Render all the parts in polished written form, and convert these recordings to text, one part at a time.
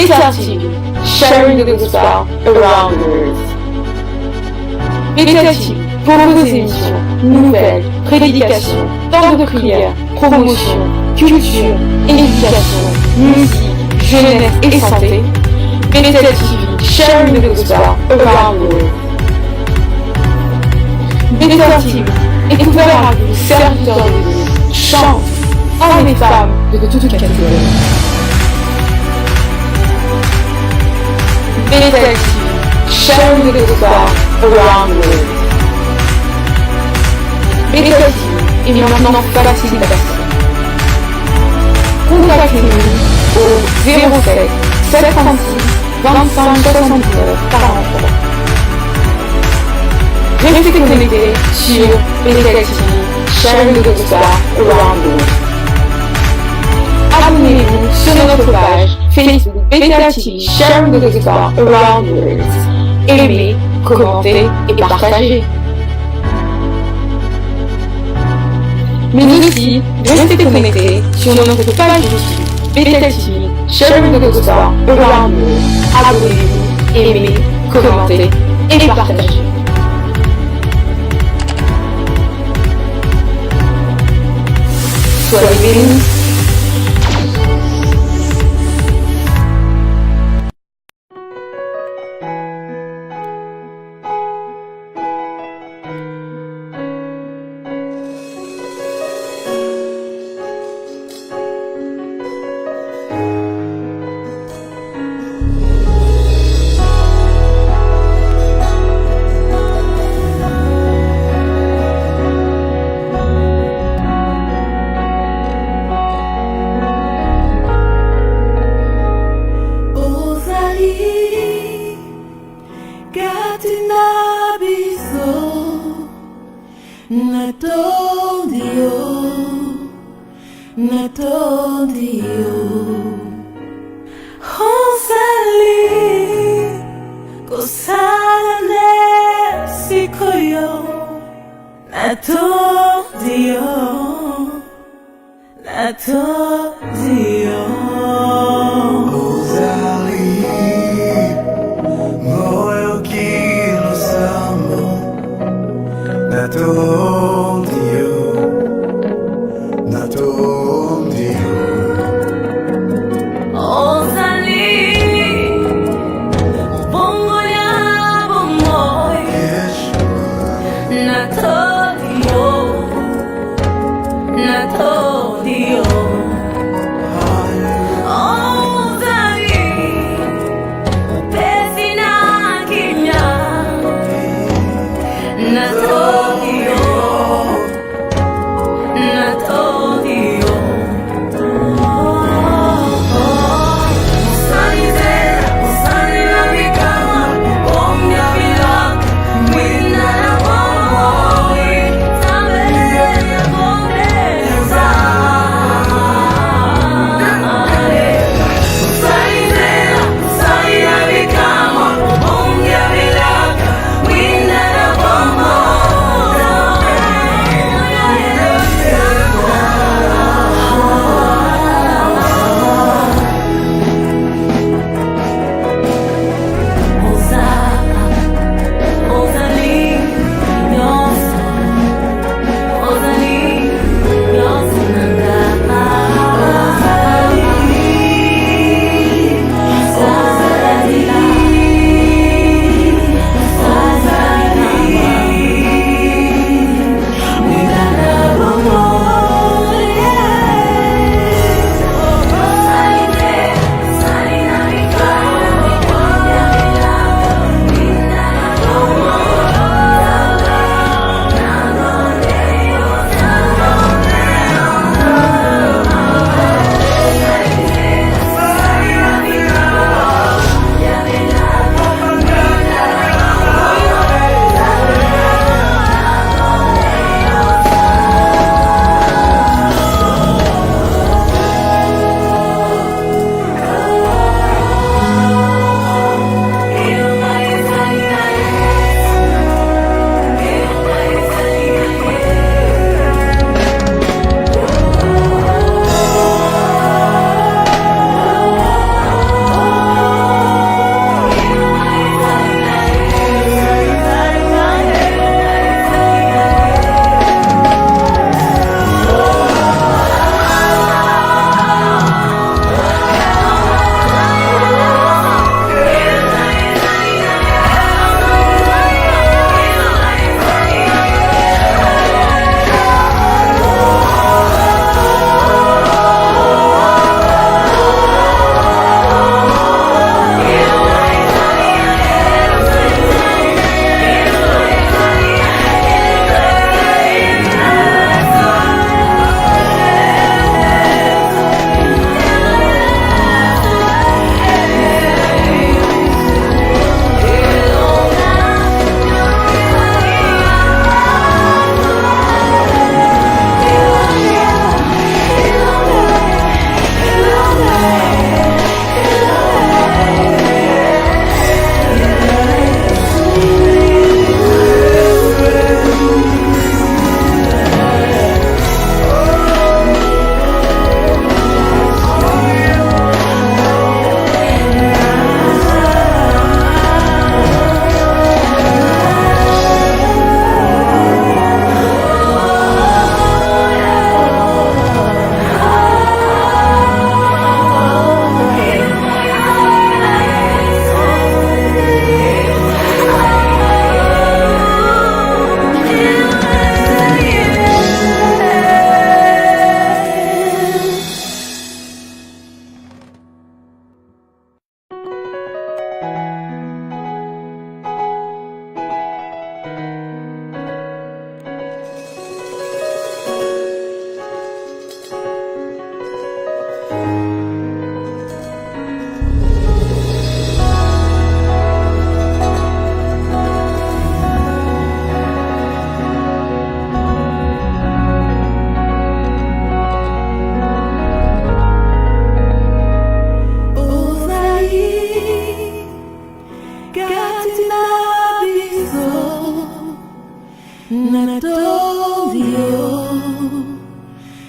Better TV, sharing the gospel around the world. Better TV propose des émissions, nouvelles, prédications, temps de prière, promotion, culture, éducation, musique, jeunesse et santé. Better TV, sharing the gospel around the world. Better TV est ouvert à vous, serviteurs de Dieu, chante, hommes et femmes de toutes catégories. Better TV, sharing the gospel around the world. Better TV est maintenant facile d'accès. Contactez-nous au 07 76 25 79 43. Restez connectés sur Better TV, sharing the gospel around the world. Abonnez-vous sur notre page Facebook Better TV, sharing the gospel around the world. Aimez, commentez et partagez. Mais aussi, restez connectés sur notre page YouTube Better TV, sharing the gospel around the world. Abonnez-vous, aimez, commentez et partagez. Soyez bénis.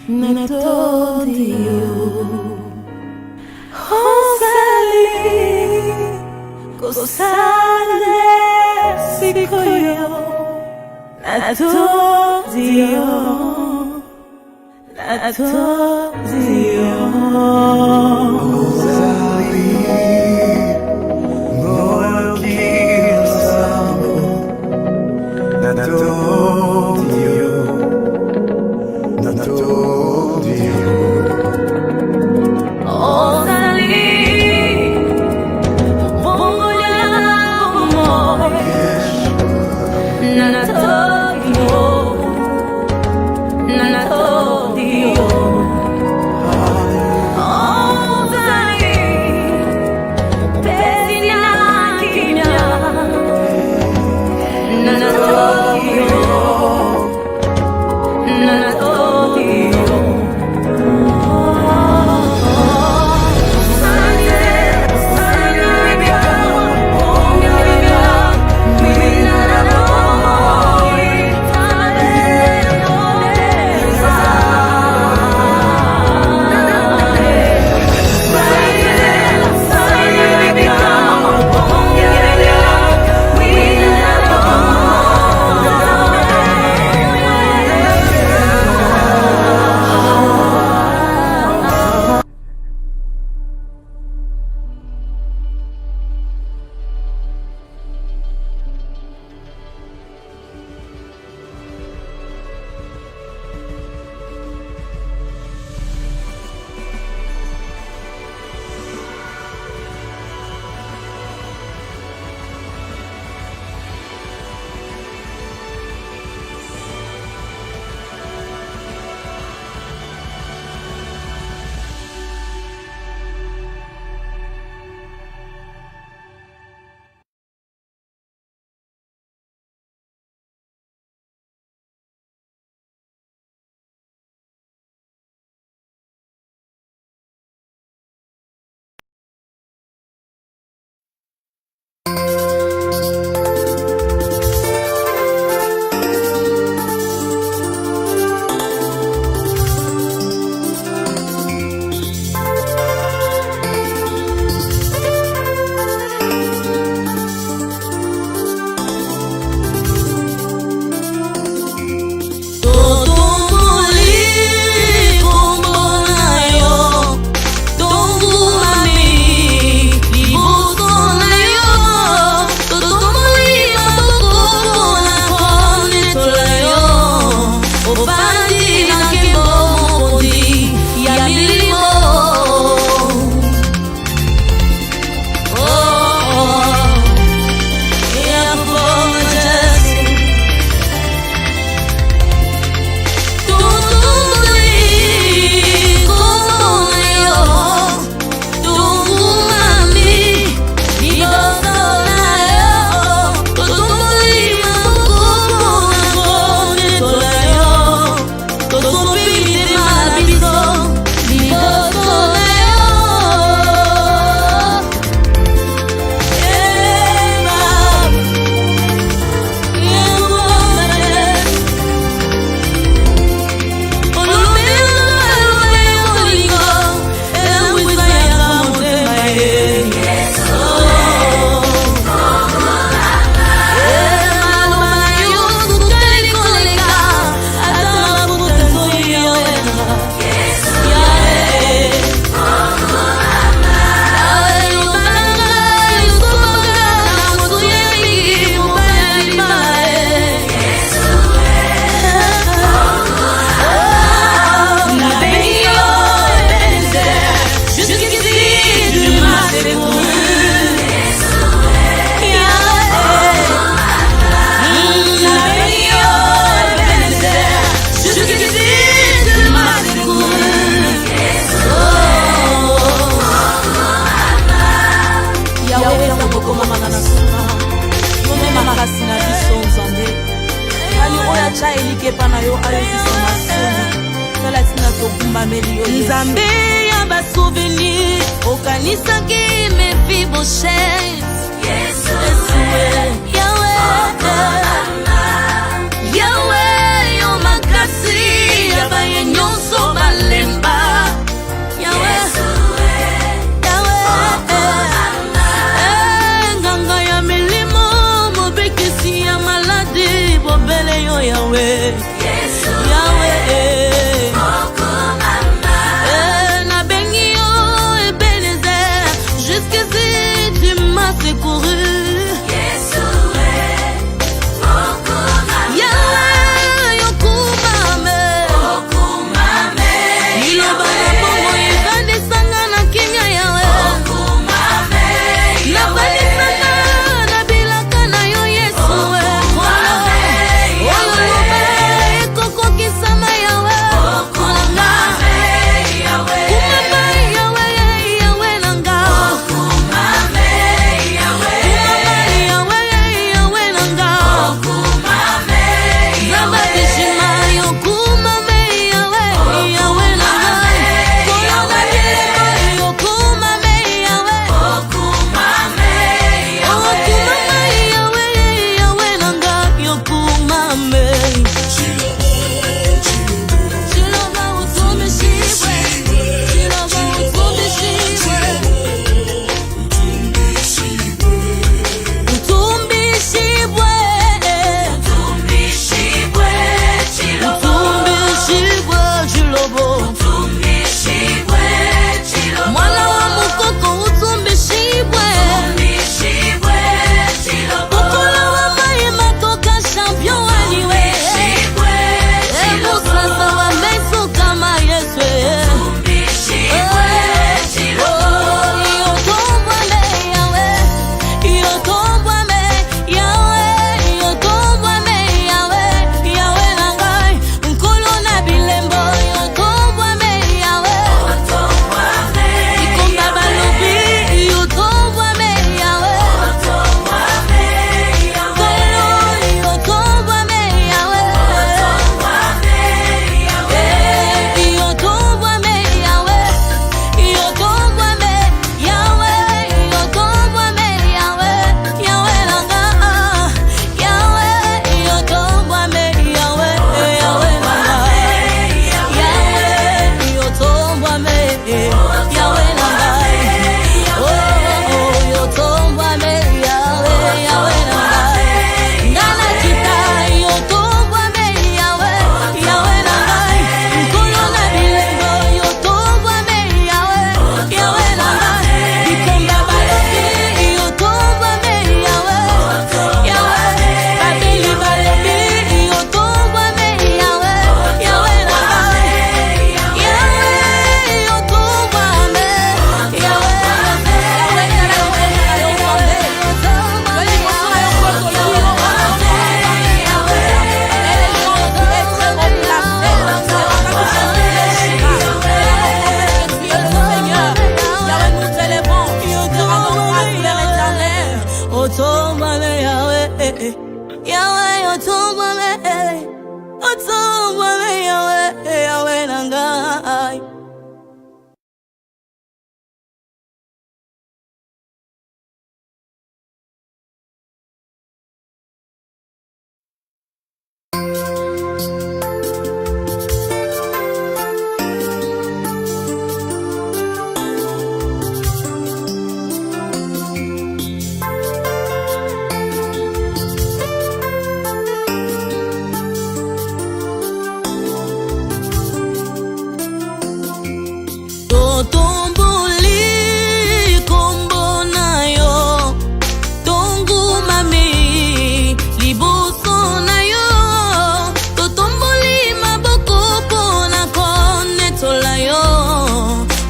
natodio Hosali Kosale Sikoyo Natodio Natodio Hosali Moyoki Samu Natodio Natodio Hosali Bongola Bongo Natodio Natodio Hosali Pesina Kimya Natodio Natodio Nzambe ya ba souvenir okanisa ki me vivo chance Yesu Yahweh yo makasi ya ba nyonso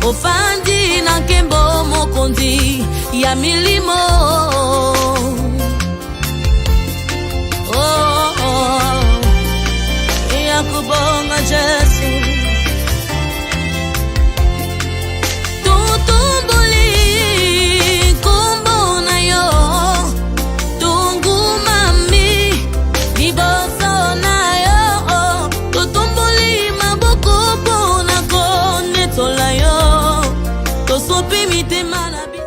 ofandi na nkembo mokonzi ya milimo. Oh, oh, ya kubonga Jesu. Tutumbuli kumbo na yo, tungumami liboso na yo, tutumbuli maboko pona konde tola yo, tosopi mitema na bi.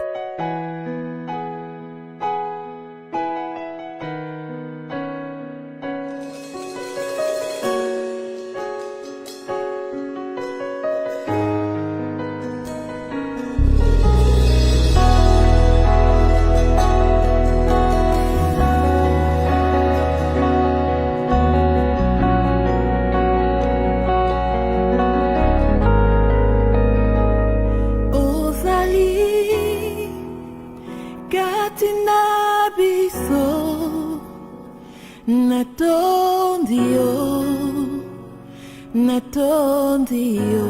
Natondio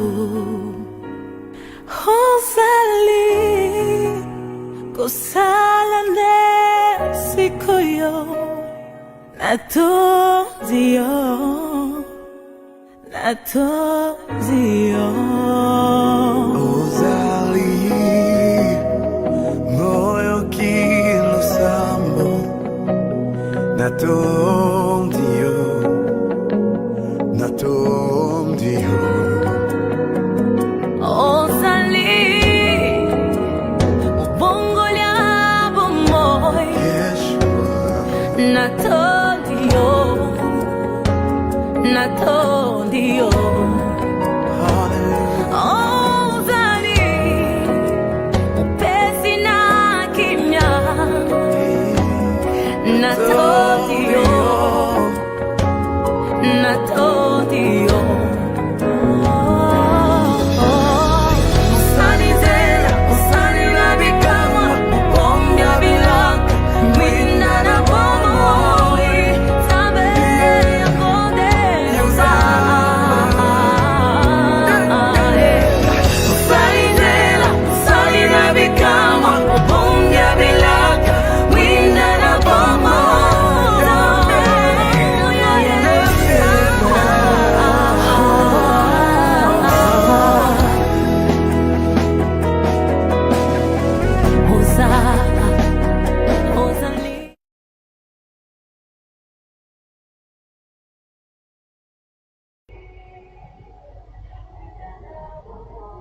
Hosali Kosala Nesikoyo Natondio Ozali moyo kilo sambo natondio Osali Bongolia Bomoy Yeshua Natondio Ozali Upesi na kimya Natondio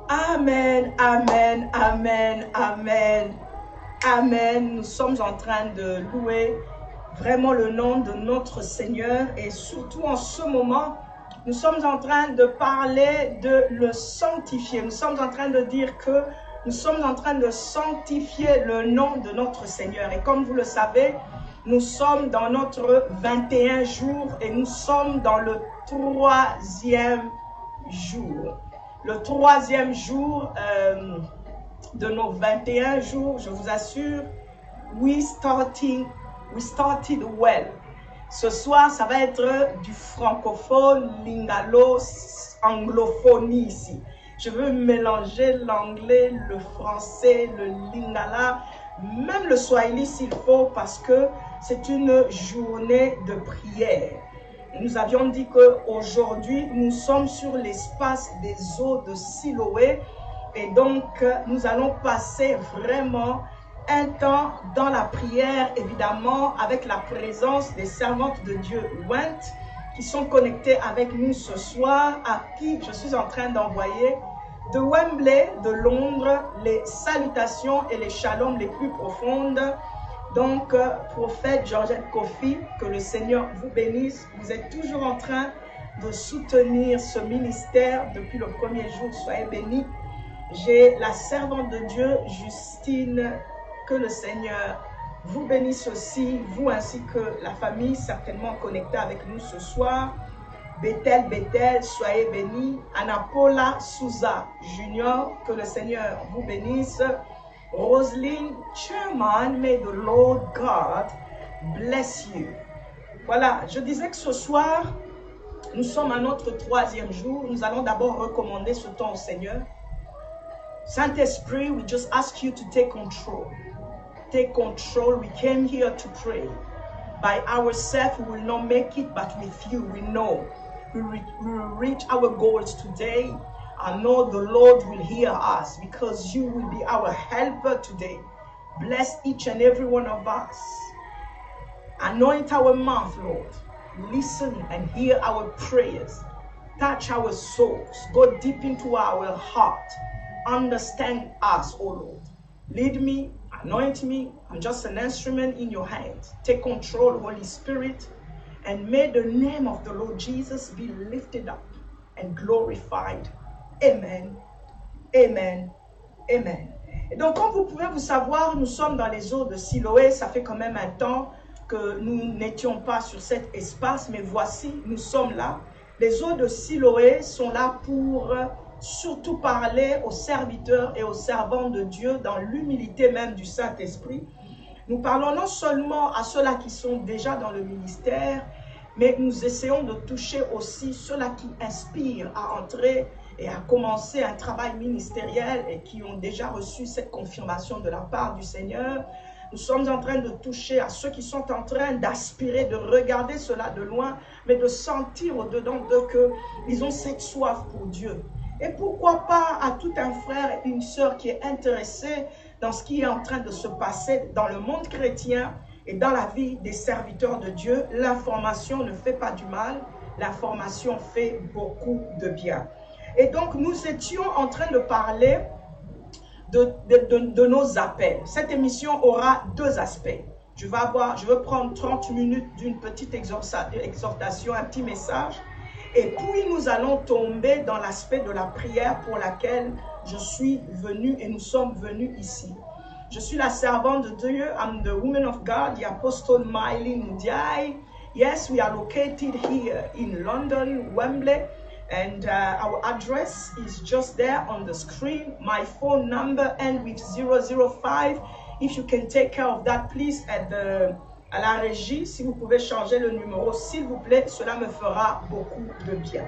Amen, amen, amen, amen, amen. Nous sommes en train de louer vraiment le nom de notre Seigneur et surtout en ce moment, nous sommes en train de parler de le sanctifier. Nous sommes en train de dire que nous sommes en train de sanctifier le nom de notre Seigneur. Et comme vous le savez, nous sommes dans notre 21 jours et nous sommes dans le 3e jour. Le 3e jour de nos 21 jours, je vous assure, we started well. Ce soir, ça va être du francophone, lingalo, anglophonie ici. Je veux mélanger l'anglais, le français, le lingala, même le swahili s'il faut, parce que c'est une journée de prière. Nous avions dit qu'aujourd'hui, nous sommes sur l'espace des eaux de Siloé et donc nous allons passer vraiment un temps dans la prière, évidemment, avec la présence des servantes de Dieu Went qui sont connectées avec nous ce soir, à qui je suis en train d'envoyer de Wembley, de Londres, les salutations et les shalom les plus profondes. Donc, prophète Georgette Kofi, que le Seigneur vous bénisse. Vous êtes toujours en train de soutenir ce ministère depuis le premier jour. Soyez bénis. J'ai la servante de Dieu, Justine, que le Seigneur vous bénisse aussi, vous ainsi que la famille certainement connectée avec nous ce soir. Bethel, soyez bénis. Anapola Souza Junior, que le Seigneur vous bénisse. Roselyne Sherman, may the Lord God bless you. Voilà, je disais que ce soir, nous sommes à notre 3e jour. Nous allons d'abord recommander ce temps au Seigneur. Saint-Esprit, we just ask you to take control. Take control. We came here to pray. By ourselves, we will not make it, but with you, we know. We will reach our goals today. I know the Lord will hear us because you will be our helper today. Bless each and every one of us. Anoint our mouth, Lord. Listen and hear our prayers. Touch our souls. Go deep into our heart. Understand us, O Lord. Lead me, anoint me. I'm just an instrument in your hands. Take control, Holy Spirit. And may the name of the Lord Jesus be lifted up and glorified. Amen. Amen. Amen. Et donc, comme vous pouvez vous savoir, nous sommes dans les eaux de Siloé. Ça fait quand même un temps que nous n'étions pas sur cet espace, mais voici, nous sommes là. Les eaux de Siloé sont là pour surtout parler aux serviteurs et aux servants de Dieu dans l'humilité même du Saint-Esprit. Nous parlons non seulement à ceux-là qui sont déjà dans le ministère, mais nous essayons de toucher aussi ceux-là qui inspirent à entrer et à commencer un travail ministériel et qui ont déjà reçu cette confirmation de la part du Seigneur. Nous sommes en train de toucher à ceux qui sont en train d'aspirer, de regarder cela de loin, mais de sentir au-dedans d'eux qu'ils ont cette soif pour Dieu. Et pourquoi pas à tout un frère et une sœur qui est intéressé dans ce qui est en train de se passer dans le monde chrétien et dans la vie des serviteurs de Dieu. L'information ne fait pas du mal, l'information fait beaucoup de bien. Et donc nous étions en train de parler de nos appels. Cette émission aura deux aspects. Je veux prendre 30 minutes d'une petite exhortation, un petit message. Et puis nous allons tomber dans l'aspect de la prière pour laquelle je suis venu et nous sommes venus ici. Je suis la servante de Dieu. I'm the woman of God, the Apostle Miley Mudiai. Yes, we are located here in London, Wembley. And our address is just there on the screen. My phone number ends with 005. If you can take care of that, please, à la régie, si vous pouvez changer le numéro, s'il vous plaît, cela me fera beaucoup de bien.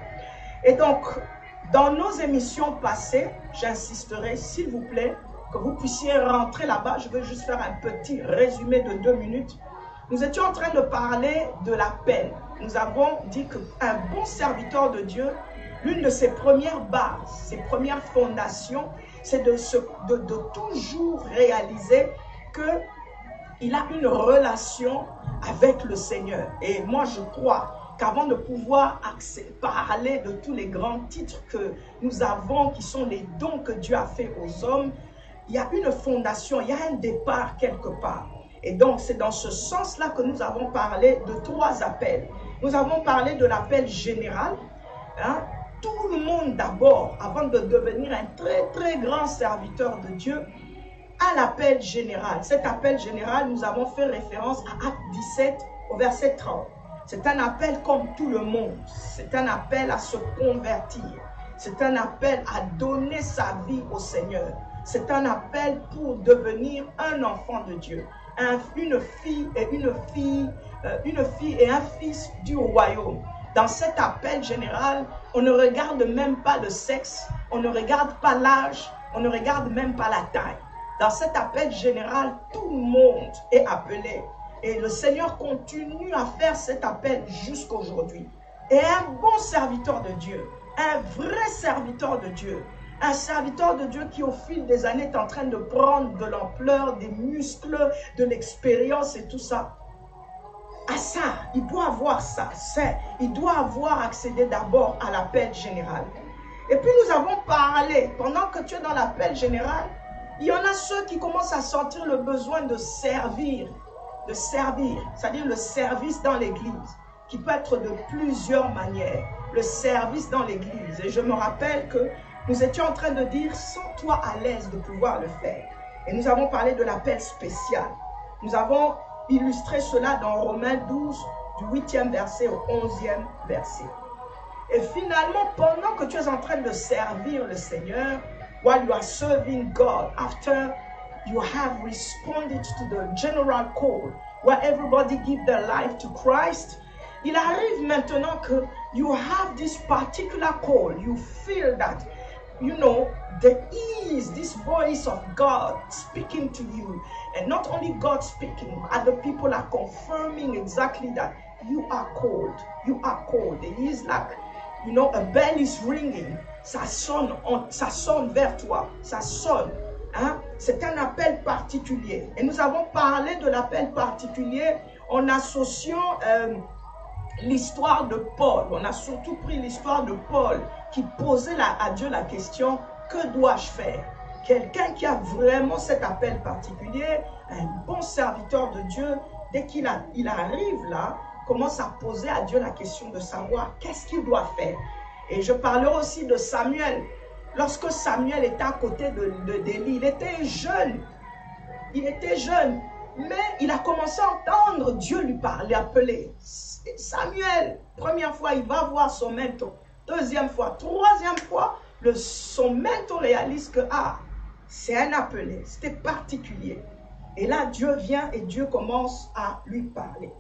Et donc, dans nos émissions passées, j'insisterai, s'il vous plaît, que vous puissiez rentrer là-bas. Je veux juste faire un petit résumé de 2 minutes. Nous étions en train de parler de l'appel. Nous avons dit qu'un bon serviteur de Dieu, l'une de ses premières bases, ses premières fondations, c'est de toujours réaliser qu'il a une relation avec le Seigneur. Et moi, je crois qu'avant de pouvoir parler de tous les grands titres que nous avons, qui sont les dons que Dieu a fait aux hommes, il y a une fondation, il y a un départ quelque part. Et donc, c'est dans ce sens-là que nous avons parlé de 3 appels. Nous avons parlé de l'appel général. Tout le monde d'abord, avant de devenir un très très grand serviteur de Dieu, a l'appel général. Cet appel général, nous avons fait référence à Acte 17 au verset 30. C'est un appel comme tout le monde. C'est un appel à se convertir. C'est un appel à donner sa vie au Seigneur. C'est un appel pour devenir un enfant de Dieu. Une fille et un fils du royaume. Dans cet appel général, on ne regarde même pas le sexe, on ne regarde pas l'âge, on ne regarde même pas la taille. Dans cet appel général, tout le monde est appelé. Et le Seigneur continue à faire cet appel jusqu'aujourd'hui. Et un bon serviteur de Dieu, un vrai serviteur de Dieu, un serviteur de Dieu qui au fil des années est en train de prendre de l'ampleur, des muscles, de l'expérience et tout ça. À ça, il doit avoir ça. Il doit avoir accédé d'abord à l'appel général. Et puis nous avons parlé, pendant que tu es dans l'appel général, il y en a ceux qui commencent à sentir le besoin de servir, c'est-à-dire le service dans l'église, qui peut être de plusieurs manières, le service dans l'église. Et je me rappelle que nous étions en train de dire, sens-toi à l'aise de pouvoir le faire. Et nous avons parlé de l'appel spécial. Nous avons illustré cela dans Romains 12, du 8e verset au 11e verset. Et finalement, pendant que tu es en train de servir le Seigneur, while you are serving God, after you have responded to the general call, where everybody give their life to Christ, il arrive maintenant que you have this particular call, you feel that there is this voice of God speaking to you. And not only God speaking, other people are confirming exactly that you are called. You are called. It is like, a bell is ringing. Ça sonne vers toi. Ça sonne. Hein? C'est un appel particulier. Et nous avons parlé de l'appel particulier en associant l'histoire de Paul. On a surtout pris l'histoire de Paul qui posait à Dieu la question, que dois-je faire? Quelqu'un qui a vraiment cet appel particulier, un bon serviteur de Dieu, dès qu'il arrive là, commence à poser à Dieu la question de savoir qu'est-ce qu'il doit faire. Et je parlerai aussi de Samuel. Lorsque Samuel était à côté d'Élie, il était jeune. Il était jeune. Mais il a commencé à entendre Dieu lui parler, appeler. Samuel, première fois, il va voir son mentor. Deuxième fois, troisième fois, son mentor réalise que, c'est un appelé, c'était particulier. Et là, Dieu vient et Dieu commence à lui parler.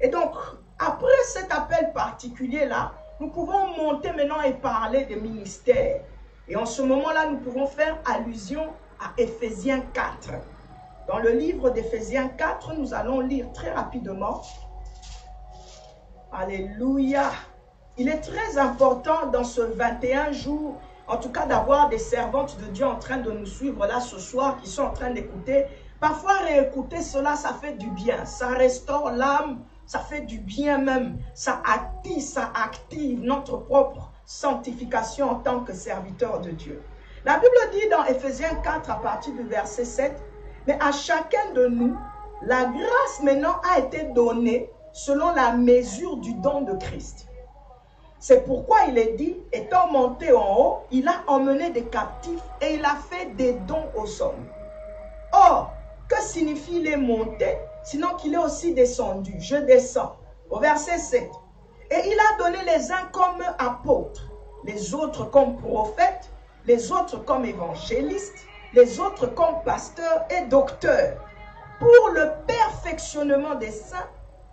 Et donc, après cet appel particulier-là, nous pouvons monter maintenant et parler des ministères. Et en ce moment-là, nous pouvons faire allusion à Éphésiens 4. Dans le livre d'Éphésiens 4, nous allons lire très rapidement. Alléluia. Il est très important dans ce 21 jours, en tout cas d'avoir des servantes de Dieu en train de nous suivre là ce soir, qui sont en train d'écouter. Parfois réécouter cela, ça fait du bien. Ça restaure l'âme, ça fait du bien même. Ça active notre propre sanctification en tant que serviteur de Dieu. La Bible dit dans Éphésiens 4 à partir du verset 7, « Mais à chacun de nous, la grâce maintenant a été donnée selon la mesure du don de Christ. C'est pourquoi il est dit, étant monté en haut, il a emmené des captifs et il a fait des dons aux hommes. Or, que signifie les monter, sinon qu'il est aussi descendu? Je descends. Au verset 7. Et il a donné les uns comme apôtres, les autres comme prophètes, les autres comme évangélistes, les autres comme pasteurs et docteurs, pour le perfectionnement des saints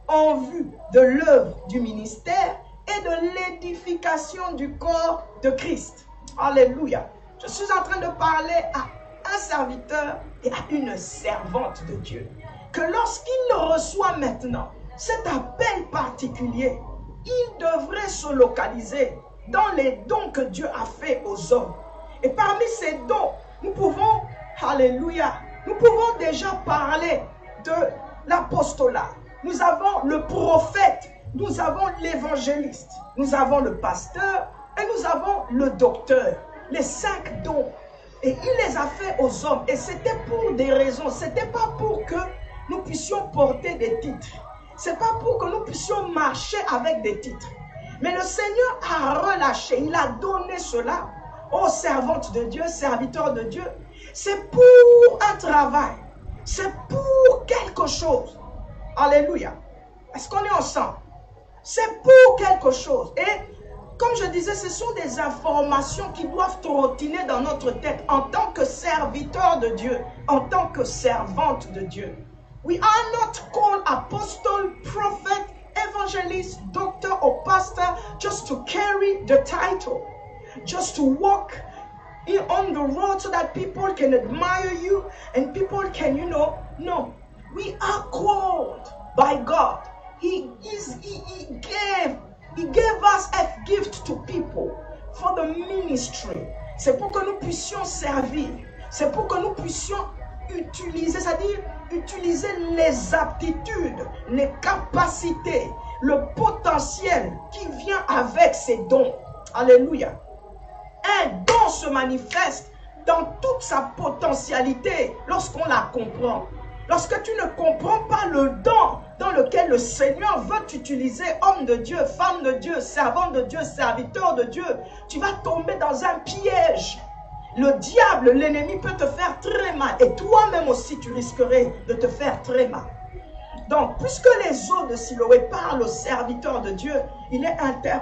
en vue de l'œuvre du ministère et de l'édification du corps de Christ. Alléluia. Je suis en train de parler à un serviteur et à une servante de Dieu. Que lorsqu'il reçoit maintenant cet appel particulier, il devrait se localiser dans les dons que Dieu a fait aux hommes. Et parmi ces dons, nous pouvons, alléluia, nous pouvons déjà parler de l'apostolat. Nous avons le prophète, nous avons l'évangéliste, nous avons le pasteur et nous avons le docteur. Les 5 dons. Et il les a fait aux hommes. Et c'était pour des raisons. Ce n'était pas pour que nous puissions porter des titres. Ce n'est pas pour que nous puissions marcher avec des titres. Mais le Seigneur a relâché. Il a donné cela aux servantes de Dieu, serviteurs de Dieu. C'est pour un travail. C'est pour quelque chose. Alléluia. Est-ce qu'on est ensemble? C'est pour quelque chose. Et comme je disais, ce sont des informations qui doivent trottiner dans notre tête en tant que serviteur de Dieu, en tant que servante de Dieu. We are not called apostle, prophet, evangelist, doctor or pastor just to carry the title, just to walk on the road so that people can admire you and people can, no. We are called by God. He gave us a gift to people for the ministry. C'est pour que nous puissions servir. C'est pour que nous puissions utiliser, c'est-à-dire utiliser les aptitudes, les capacités, le potentiel qui vient avec ces dons. Alléluia. Un don se manifeste dans toute sa potentialité lorsqu'on la comprend. Lorsque tu ne comprends pas le don dans lequel le Seigneur veut t'utiliser, homme de Dieu, femme de Dieu, servant de Dieu, serviteur de Dieu, tu vas tomber dans un piège. Le diable, l'ennemi peut te faire très mal. Et toi-même aussi, tu risquerais de te faire très mal. Donc, puisque les eaux de Siloé parlent aux serviteurs de Dieu, il est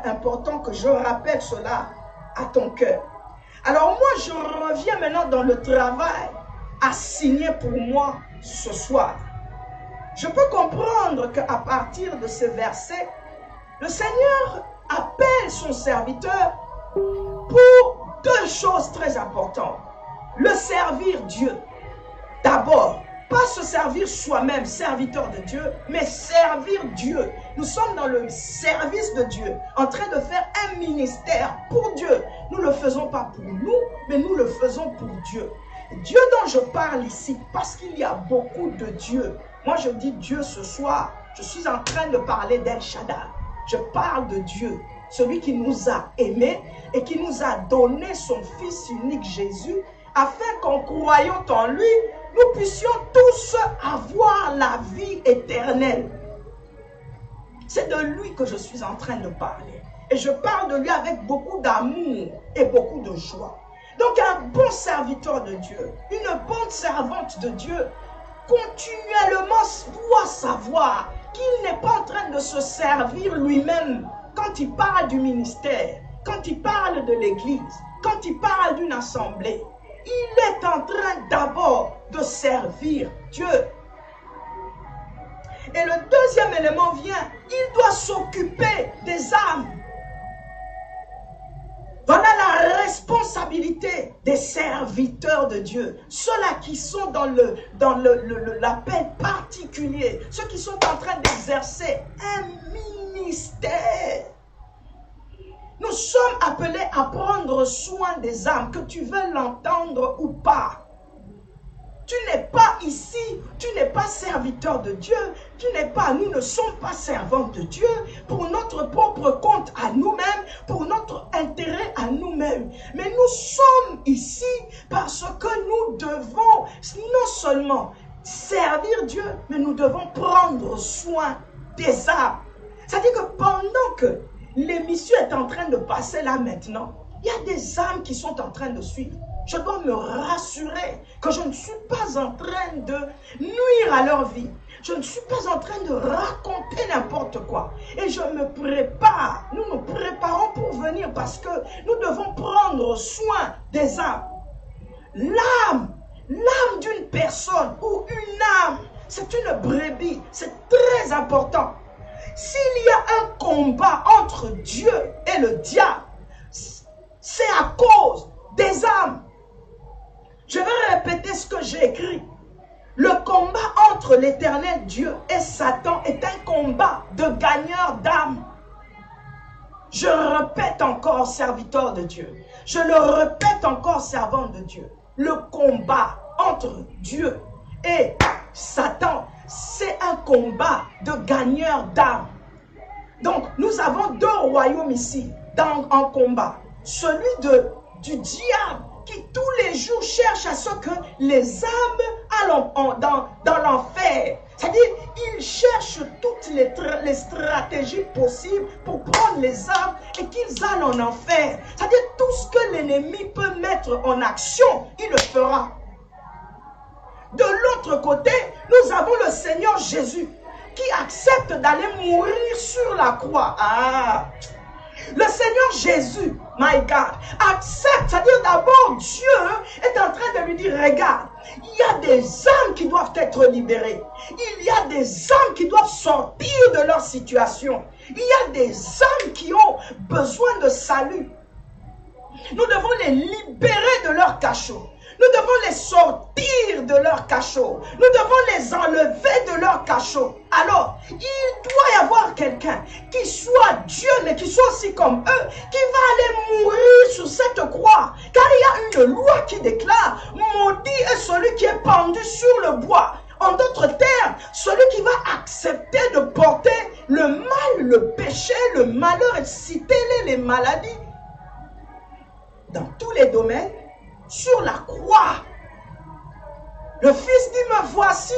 important que je rappelle cela à ton cœur. Alors moi, je reviens maintenant dans le travail assigné pour moi ce soir. Je peux comprendre qu'à partir de ce verset, le Seigneur appelle son serviteur pour 2 deux choses très importantes. Le servir Dieu. D'abord, pas se servir soi-même, serviteur de Dieu, mais servir Dieu. Nous sommes dans le service de Dieu, en train de faire un ministère pour Dieu. Nous ne le faisons pas pour nous, mais nous le faisons pour Dieu. Dieu dont je parle ici, parce qu'il y a beaucoup de dieux. Moi, je dis Dieu ce soir. Je suis en train de parler d'El Shaddai. Je parle de Dieu, celui qui nous a aimés et qui nous a donné son Fils unique Jésus, afin qu'en croyant en lui, nous puissions tous avoir la vie éternelle. C'est de lui que je suis en train de parler. Et je parle de lui avec beaucoup d'amour et beaucoup de joie. Donc un bon serviteur de Dieu, une bonne servante de Dieu, continuellement doit savoir qu'il n'est pas en train de se servir lui-même quand il parle du ministère, quand il parle de l'église, quand il parle d'une assemblée. Il est en train d'abord de servir Dieu. Et le deuxième élément vient, il doit s'occuper des âmes. Voilà la responsabilité des serviteurs de Dieu. Ceux-là qui sont dans l'appel particulier. Ceux qui sont en train d'exercer un ministère. Nous sommes appelés à prendre soin des âmes, que tu veux l'entendre ou pas. Tu n'es pas ici, tu n'es pas serviteur de Dieu, nous ne sommes pas servants de Dieu pour notre propre compte à nous-mêmes, pour notre intérêt à nous-mêmes. Mais nous sommes ici parce que nous devons non seulement servir Dieu, mais nous devons prendre soin des âmes. C'est-à-dire que pendant que l'émission est en train de passer là maintenant, il y a des âmes qui sont en train de suivre. Je dois me rassurer que je ne suis pas en train de nuire à leur vie. Je ne suis pas en train de raconter n'importe quoi. Et je me prépare. Nous nous préparons pour venir parce que nous devons prendre soin des âmes. L'âme d'une personne ou une âme, c'est une brebis. C'est très important. S'il y a un combat entre Dieu et le diable, c'est à cause des âmes. Je vais répéter ce que j'ai écrit. Le combat entre l'éternel Dieu et Satan est un combat de gagneur d'âme. Je répète encore, serviteur de Dieu. Je le répète encore, servant de Dieu. Le combat entre Dieu et Satan, c'est un combat de gagneur d'âme. Donc, nous avons deux royaumes ici en combat. Celui du diable qui tous les jours cherche à ce que les âmes aillent dans l'enfer. C'est-à-dire, il cherche toutes les stratégies possibles pour prendre les âmes et qu'ils aillent en enfer. C'est-à-dire, tout ce que l'ennemi peut mettre en action, il le fera. De l'autre côté, nous avons le Seigneur Jésus qui accepte d'aller mourir sur la croix. Le Seigneur Jésus, my God, accepte, c'est-à-dire d'abord Dieu est en train de lui dire, regarde, il y a des âmes qui doivent être libérées. Il y a des âmes qui doivent sortir de leur situation. Il y a des âmes qui ont besoin de salut. Nous devons les libérer de leur cachot. Nous devons les sortir de leur cachot. Nous devons les enlever de leur cachot. Alors, il doit y avoir quelqu'un qui soit Dieu, mais qui soit aussi comme eux, qui va aller mourir sur cette croix. Car il y a une loi qui déclare, maudit est celui qui est pendu sur le bois. En d'autres termes, celui qui va accepter de porter le mal, le péché, le malheur, et citer les maladies. Dans tous les domaines, sur la croix. Le Fils dit, me voici,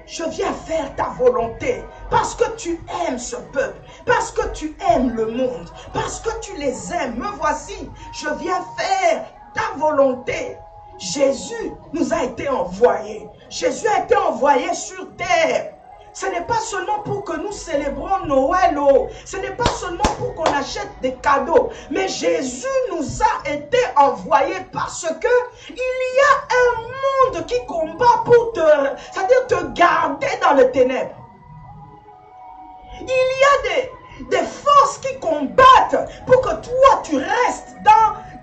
je viens faire ta volonté. Parce que tu aimes ce peuple, parce que tu aimes le monde, parce que tu les aimes. Me voici, je viens faire ta volonté. Jésus nous a été envoyé. Jésus a été envoyé sur terre. Ce n'est pas seulement pour que nous célébrons Noël, ce n'est pas seulement pour qu'on achète des cadeaux, mais Jésus nous a été envoyé parce que il y a un monde qui combat pour c'est-à-dire te garder dans les ténèbres. Il y a des forces qui combattent pour que toi tu restes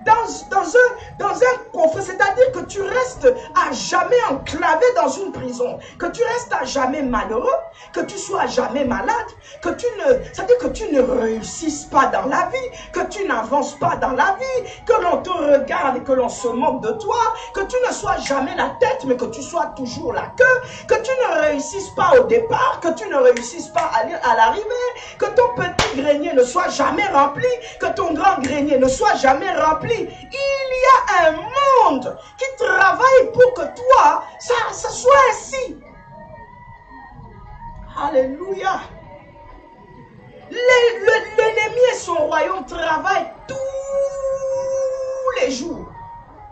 dans un conflit, c'est-à-dire que tu restes à jamais enclavé dans une prison, que tu restes à jamais malheureux, que tu sois à jamais malade, c'est-à-dire que tu ne réussisses pas dans la vie, que tu n'avances pas dans la vie, que l'on te regarde et que l'on se moque de toi, que tu ne sois jamais la tête, mais que tu sois toujours la queue, que tu ne réussisses pas au départ, que tu ne réussisses pas à l'arrivée, que ton petit grenier ne soit jamais rempli, que ton grand grenier ne soit jamais rempli. Il y a un monde qui travaille pour que toi, ça soit ainsi. Alléluia. L'ennemi et son royaume travaillent tous les jours.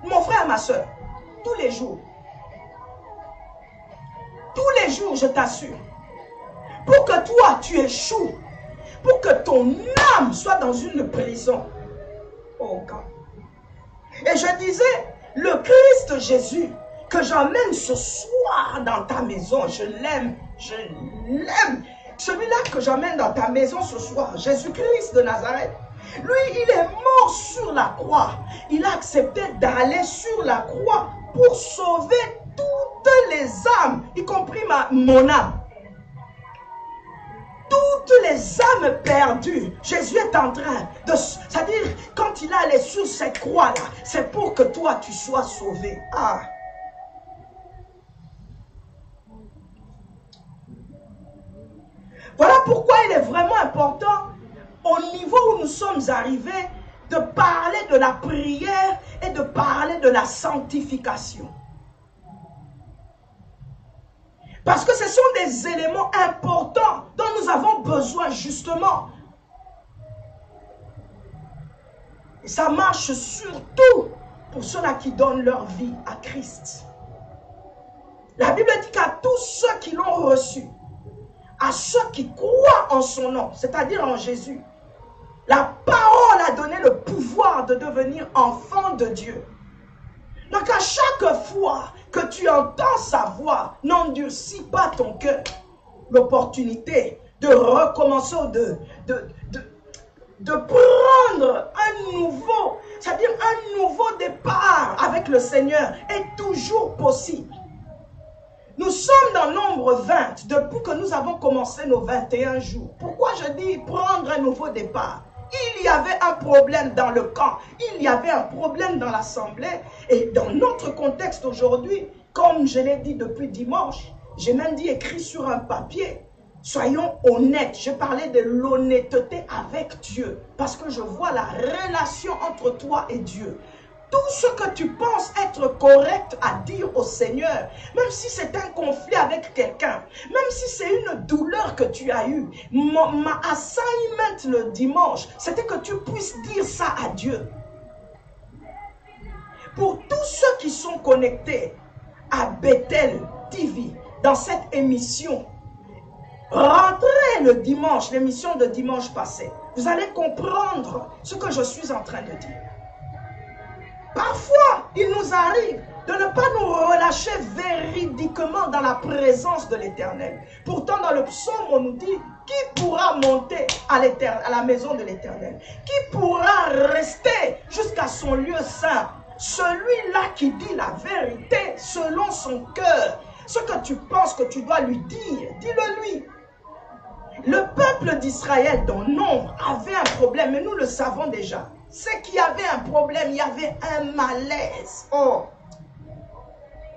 Mon frère, ma soeur, tous les jours. Tous les jours, je t'assure. Pour que toi, tu échoues. Pour que ton âme soit dans une prison. Oh God. Et je disais, le Christ Jésus que j'emmène ce soir dans ta maison, je l'aime, je l'aime. Celui-là que j'emmène dans ta maison ce soir, Jésus-Christ de Nazareth, lui, il est mort sur la croix. Il a accepté d'aller sur la croix pour sauver toutes les âmes, y compris mon âme. Toutes les âmes perdues, Jésus est en train de... C'est-à-dire, quand il allait sur cette croix-là, c'est pour que toi, tu sois sauvé. Ah. Voilà pourquoi il est vraiment important, au niveau où nous sommes arrivés, de parler de la prière et de parler de la sanctification. Parce que ce sont des éléments importants dont nous avons besoin justement. Et ça marche surtout pour ceux-là qui donnent leur vie à Christ. La Bible dit qu'à tous ceux qui l'ont reçu, à ceux qui croient en son nom, c'est-à-dire en Jésus, la parole a donné le pouvoir de devenir enfant de Dieu. Donc à chaque fois que tu entends sa voix, n'endurcis pas ton cœur. L'opportunité de recommencer, de prendre un nouveau, c'est-à-dire un nouveau départ avec le Seigneur est toujours possible. Nous sommes dans Nombre 20 depuis que nous avons commencé nos 21 jours. Pourquoi je dis prendre un nouveau départ? Il y avait un problème dans le camp, il y avait un problème dans l'assemblée. Et dans notre contexte aujourd'hui, comme je l'ai dit depuis dimanche, j'ai même dit écrit sur un papier, soyons honnêtes. Je parlais de l'honnêteté avec Dieu, parce que je vois la relation entre toi et Dieu. Tout ce que tu penses être correct à dire au Seigneur, même si c'est un conflit avec quelqu'un, même si c'est une douleur que tu as eue, ma assignment le dimanche, c'était que tu puisses dire ça à Dieu. Pour tous ceux qui sont connectés à Bethel TV, dans cette émission, rentrez le dimanche, l'émission de dimanche passé, vous allez comprendre ce que je suis en train de dire. Parfois, il nous arrive de ne pas nous relâcher véridiquement dans la présence de l'Éternel. Pourtant, dans le psaume, on nous dit, qui pourra monter à la maison de l'Éternel? Qui pourra rester jusqu'à son lieu saint? Celui-là qui dit la vérité selon son cœur. Ce que tu penses que tu dois lui dire, dis-le lui. Le peuple d'Israël, dans nombre, avait un problème, mais nous le savons déjà. C'est qu'il y avait un problème, il y avait un malaise. Oh.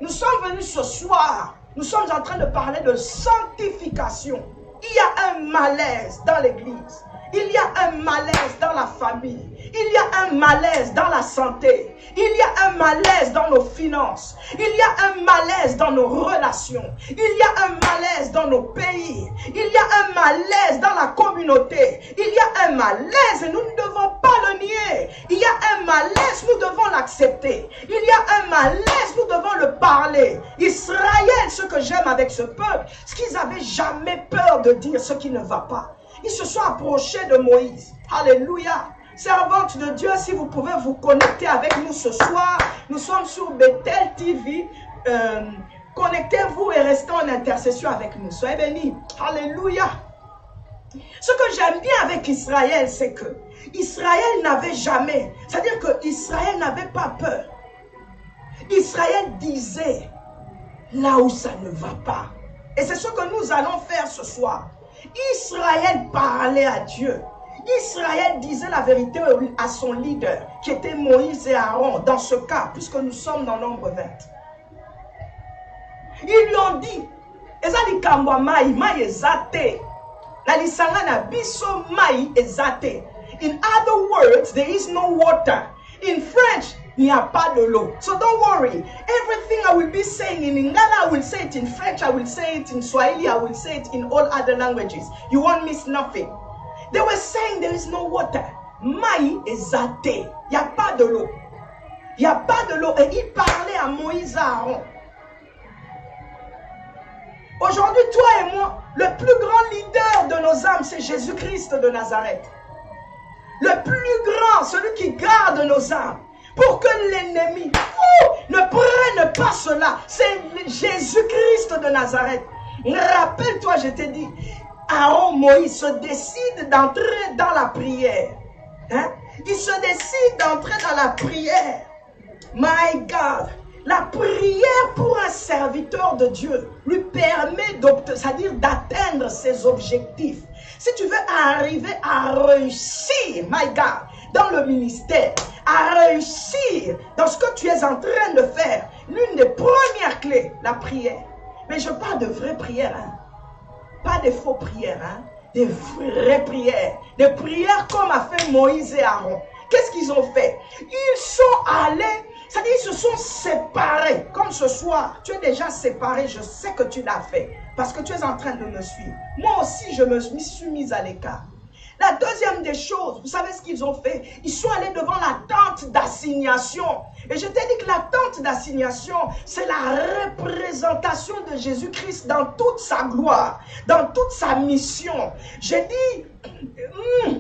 Nous sommes venus ce soir, nous sommes en train de parler de sanctification. Il y a un malaise dans l'église. Il y a un malaise dans la famille. Il y a un malaise dans la santé. Il y a un malaise dans nos finances. Il y a un malaise dans nos relations. Il y a un malaise dans nos pays. Il y a un malaise dans la communauté. Il y a un malaise et nous ne devons pas le nier. Il y a un malaise, nous devons l'accepter. Il y a un malaise, nous devons le parler. Israël, ce que j'aime avec ce peuple, c'est qu'ils n'avaient jamais peur de dire ce qui ne va pas. Ils se sont approchés de Moïse. Alléluia. Servante de Dieu, si vous pouvez vous connecter avec nous ce soir, nous sommes sur Bethel TV. Connectez-vous et restez en intercession avec nous. Soyez bénis. Alléluia. Ce que j'aime bien avec Israël, c'est que Israël n'avait jamais, c'est-à-dire que Israël n'avait pas peur. Israël disait là où ça ne va pas. Et c'est ce que nous allons faire ce soir. Israël parlait à Dieu. Israël disait la vérité à son leader, qui était Moïse et Aaron, dans ce cas, puisque nous sommes dans Nombre 20. Ils lui ont dit, ezali kambwa mai, mai ezate. La lisanga na biso mai ezate. In other words, there is no water. In French, il n'y a pas de l'eau. So don't worry. Everything I will be saying in Lingala, I will say it in French, I will say it in Swahili, I will say it in all other languages. You won't miss nothing. They were saying there is no water. Mai ezate. Il n'y a pas de l'eau. Il n'y a pas de l'eau. Et il parlait à Moïse et Aaron. Aujourd'hui, toi et moi, le plus grand leader de nos âmes, c'est Jésus-Christ de Nazareth. Le plus grand, celui qui garde nos âmes. Pour que l'ennemi ne prenne pas cela. C'est Jésus-Christ de Nazareth. Rappelle-toi, je t'ai dit, Aaron, Moïse se décide d'entrer dans la prière. Hein? Il se décide d'entrer dans la prière. My God. La prière pour un serviteur de Dieu lui permet c'est-à-dire d'atteindre ses objectifs. Si tu veux arriver à réussir, my God, dans le ministère, à réussir dans ce que tu es en train de faire, l'une des premières clés, la prière. Mais je parle de vraies prières, hein? Pas des faux prières, hein? Des vraies prières. Des prières comme a fait Moïse et Aaron. Qu'est-ce qu'ils ont fait? Ils sont allés, c'est-à-dire ils se sont séparés. Comme ce soir, tu es déjà séparé, je sais que tu l'as fait. Parce que tu es en train de me suivre. Moi aussi, je me suis mise à l'écart. La deuxième des choses, vous savez ce qu'ils ont fait? Ils sont allés devant la tente d'assignation. Et je t'ai dit que la tente d'assignation, c'est la représentation de Jésus-Christ dans toute sa gloire, dans toute sa mission. J'ai dit,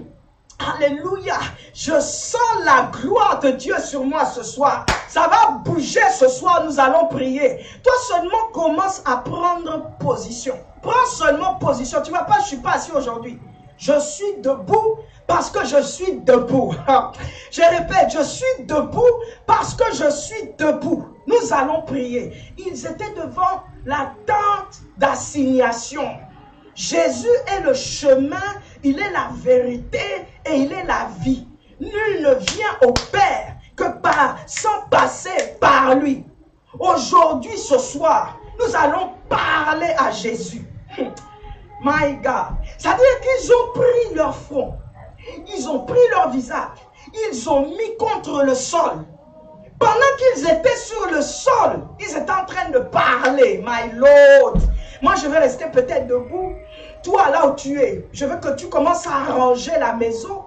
alléluia, je sens la gloire de Dieu sur moi ce soir. Ça va bouger ce soir, nous allons prier. Toi seulement commence à prendre position. Prends seulement position. Tu ne vois pas, je ne suis pas assis aujourd'hui. Je suis debout parce que je suis debout. Je répète, je suis debout parce que je suis debout. Nous allons prier. Ils étaient devant la tente d'assignation. Jésus est le chemin, il est la vérité et il est la vie. Nul ne vient au Père que sans passer par lui. Aujourd'hui, ce soir, nous allons parler à Jésus. My God. C'est-à-dire qu'ils ont pris leur front, ils ont pris leur visage, ils ont mis contre le sol. Pendant qu'ils étaient sur le sol, ils étaient en train de parler. My Lord. Moi, je vais rester peut-être debout. Toi, là où tu es, je veux que tu commences à arranger la maison.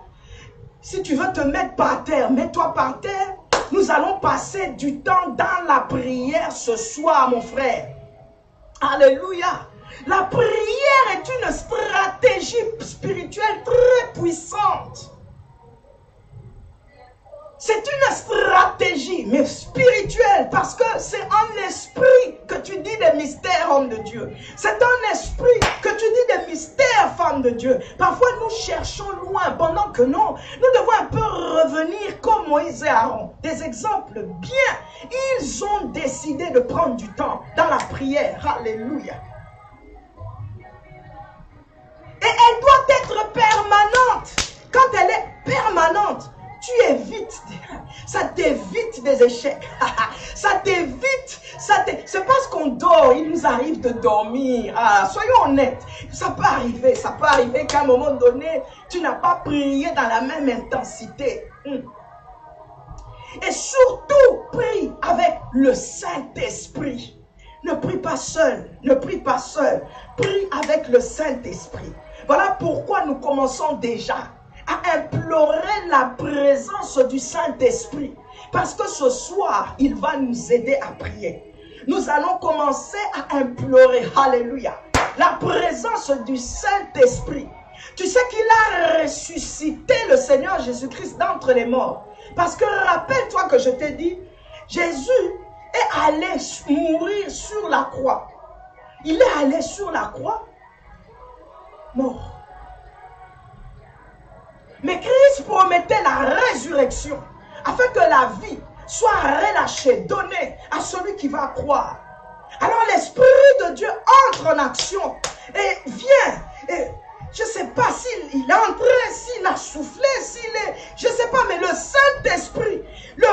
Si tu veux te mettre par terre, mets-toi par terre. Nous allons passer du temps dans la prière ce soir, mon frère. Alléluia. La prière est une stratégie spirituelle très puissante. C'est une stratégie, mais spirituelle, parce que c'est en esprit que tu dis des mystères, homme de Dieu. C'est en esprit que tu dis des mystères, femme de Dieu. Parfois, nous cherchons loin, pendant que non, nous devons un peu revenir comme Moïse et Aaron. Des exemples bien. Ils ont décidé de prendre du temps dans la prière. Alléluia. Et elle doit être permanente. Quand elle est permanente, tu évites, ça t'évite des échecs, ça t'évite, c'est parce qu'on dort, il nous arrive de dormir, soyons honnêtes, ça peut arriver qu'à un moment donné, tu n'as pas prié dans la même intensité. Et surtout, prie avec le Saint-Esprit. Ne prie pas seul, prie avec le Saint-Esprit. Voilà pourquoi nous commençons déjà à implorer la présence du Saint-Esprit. Parce que ce soir, il va nous aider à prier. Nous allons commencer à implorer, alléluia, la présence du Saint-Esprit. Tu sais qu'il a ressuscité le Seigneur Jésus-Christ d'entre les morts. Parce que rappelle-toi que je t'ai dit, Jésus est allé mourir sur la croix. Il est allé sur la croix, mort. Mais Christ promettait la résurrection afin que la vie soit relâchée, donnée à celui qui va croire. Alors l'Esprit de Dieu entre en action et vient. Et je ne sais pas s'il est entré, s'il a soufflé, je ne sais pas, mais le Saint-Esprit le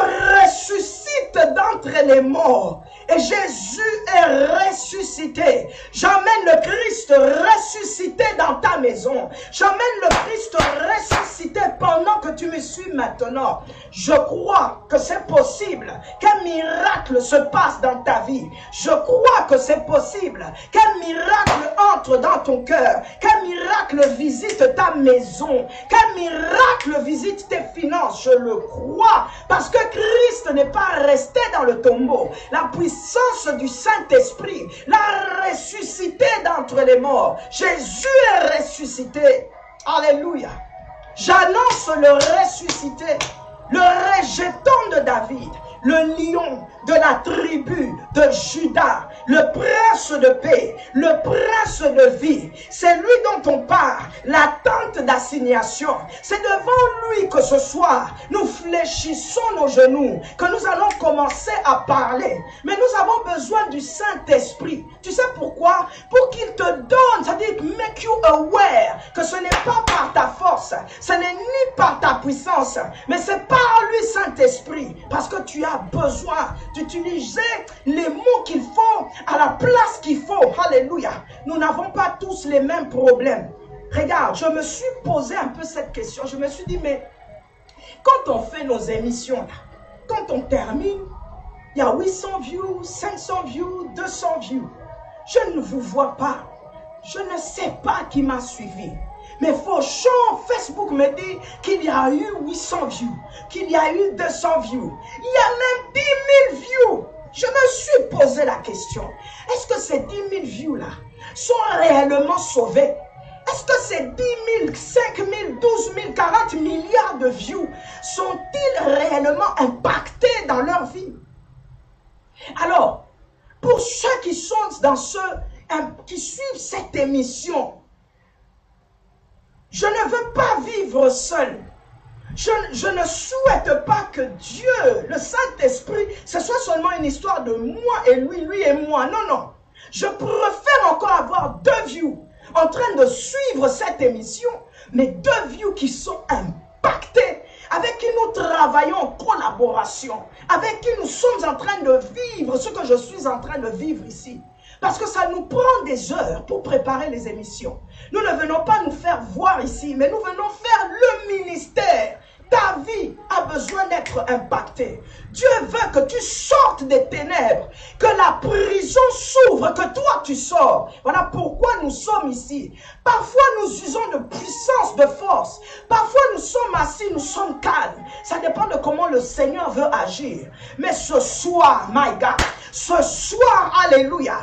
ressuscite d'entre les morts. Et Jésus est ressuscité. J'emmène le Christ ressuscité dans ta maison. J'emmène le Christ ressuscité pendant que tu me suis maintenant. Je crois que c'est possible qu'un miracle se passe dans ta vie. Je crois que c'est possible qu'un miracle entre dans ton cœur. Qu'un miracle visite ta maison. Qu'un miracle visite tes finances. Je le crois parce que Christ n'est pas resté dans le tombeau. La puissance du Saint-Esprit l'a ressuscité d'entre les morts. Jésus est ressuscité. Alléluia. J'annonce le ressuscité, le rejeton de David, le lion de la tribu de Juda, le prince de paix, le prince de vie. C'est lui dont on parle, la tente d'assignation. C'est devant lui que ce soir, nous fléchissons nos genoux, que nous allons commencer à parler. Mais nous avons besoin du Saint-Esprit. Tu sais pourquoi? Pour qu'il te donne, c'est-à-dire make you aware que ce n'est pas par ta force, ce n'est ni par ta puissance, mais c'est par lui, Saint-Esprit, parce que tu as besoin d'utiliser les mots qu'il faut à la place qu'il faut. Alléluia. Nous n'avons pas tous les mêmes problèmes. Regarde, je me suis posé un peu cette question. Je me suis dit, mais quand on fait nos émissions, là, quand on termine, il y a 800 views, 500 views, 200 views. Je ne vous vois pas. Je ne sais pas qui m'a suivi. Mais Fauchon, Facebook me dit qu'il y a eu 800 views, qu'il y a eu 200 views. Il y a même 10 000 views. Je me suis posé la question. Est-ce que ces 10 000 views-là sont réellement sauvés? Est-ce que ces 10 000, 5 000, 12 000, 40 milliards de views sont-ils réellement impactés dans leur vie? Alors, pour ceux qui sont dans qui suivent cette émission, je ne veux pas vivre seul. Je ne souhaite pas que Dieu, le Saint-Esprit, ce soit seulement une histoire de moi et lui et moi. Non, non. Je préfère encore avoir 2 views en train de suivre cette émission, mais 2 views qui sont impactés, avec qui nous travaillons en collaboration, avec qui nous sommes en train de vivre ce que je suis en train de vivre ici. Parce que ça nous prend des heures pour préparer les émissions. Nous ne venons pas nous faire voir ici, mais nous venons faire le ministère. Ta vie a besoin d'être impactée. Dieu veut que tu sortes des ténèbres, que la prison s'ouvre, que toi tu sors. Voilà pourquoi nous sommes ici. Parfois nous usons de puissance, de force. Parfois nous sommes assis, nous sommes calmes. Ça dépend de comment le Seigneur veut agir. Mais ce soir, my God, ce soir, alléluia,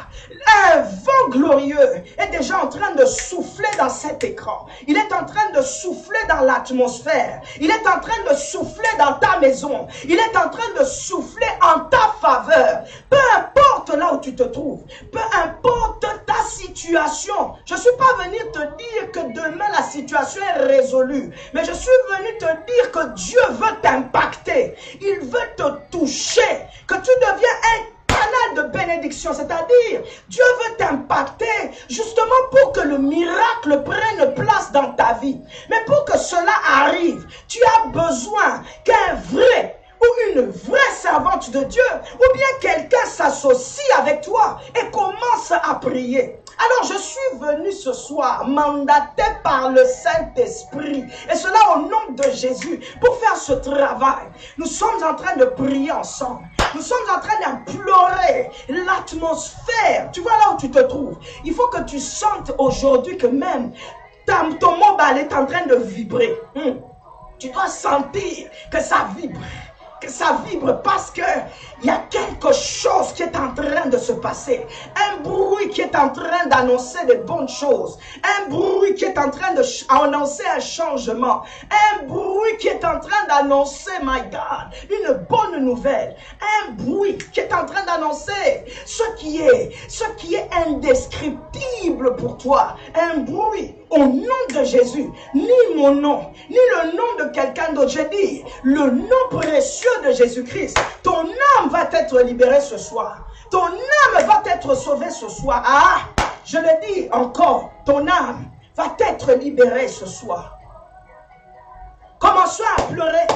un vent glorieux est déjà en train de souffler dans cet écran. Il est en train de souffler dans l'atmosphère. Il est en train de souffler dans ta maison. Il est en train de souffler en ta faveur. Peu importe là où tu te trouves. Peu importe ta situation. Je ne suis pas venu te dire que demain la situation est résolue. Mais je suis venu te dire que Dieu veut t'impacter. Il veut te toucher. Que tu deviens un canal de bénédiction, c'est-à-dire Dieu veut t'impacter justement pour que le miracle prenne place dans ta vie. Mais pour que cela arrive, tu as besoin qu'un vrai ou une vraie servante de Dieu ou bien quelqu'un s'associe avec toi et commence à prier. Alors je suis venu ce soir mandaté par le Saint-Esprit et cela au nom de Jésus pour faire ce travail. Nous sommes en train de prier ensemble. Nous sommes en train d'implorer l'atmosphère. Tu vois là où tu te trouves. Il faut que tu sentes aujourd'hui que même ton mobile est en train de vibrer. Tu dois sentir que ça vibre. Que ça vibre parce que il y a quelque chose qui est en train de se passer. Un bruit qui est en train d'annoncer des bonnes choses. Un bruit qui est en train d'annoncer un changement. Un bruit qui est en train d'annoncer, my God, une bonne nouvelle. Un bruit qui est en train d'annoncer ce qui est indescriptible pour toi. Un bruit au nom de Jésus. Ni mon nom, ni le nom de quelqu'un d'autre. J'ai dit, le nom précieux de Jésus-Christ. Ton âme va être libérée ce soir. Ton âme va être sauvée ce soir. Ah, je le dis encore, ton âme va être libérée ce soir. Commençons à pleurer.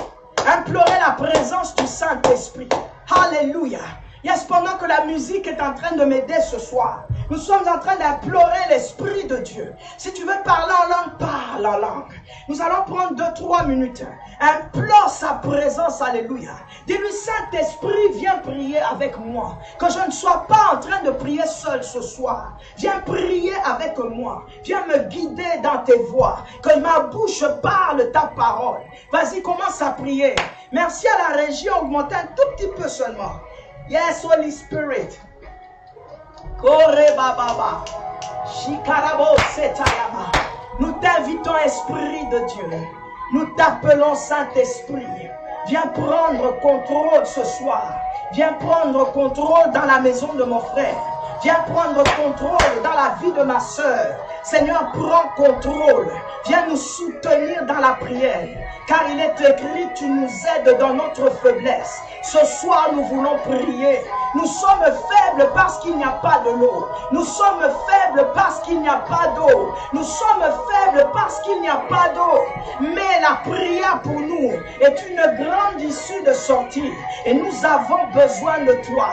Implorer la présence du Saint-Esprit. Alléluia. Yes, pendant que la musique est en train de m'aider ce soir, nous sommes en train d'implorer l'Esprit de Dieu. Si tu veux parler en langue, parle en langue. Nous allons prendre 2-3 minutes. Implore sa présence, alléluia. Dis-lui, Saint-Esprit, viens prier avec moi. Que je ne sois pas en train de prier seul ce soir. Viens prier avec moi. Viens me guider dans tes voies. Que ma bouche parle ta parole. Vas-y, commence à prier. Merci à la régie, augmentez un tout petit peu seulement. Yes, Holy Spirit. Kore bababa. Shikarabo setayama. Nous t'invitons, Esprit de Dieu. Nous t'appelons Saint-Esprit. Viens prendre contrôle ce soir. Viens prendre contrôle dans la maison de mon frère. Viens prendre contrôle dans la vie de ma sœur. Seigneur, prends contrôle. Viens nous soutenir dans la prière. Car il est écrit, tu nous aides dans notre faiblesse. Ce soir, nous voulons prier. Nous sommes faibles parce qu'il n'y a pas de l'eau. Nous sommes faibles parce qu'il n'y a pas d'eau. Nous sommes faibles parce qu'il n'y a pas d'eau. Mais la prière pour nous est une grande issue de sortie. Et nous avons besoin de toi.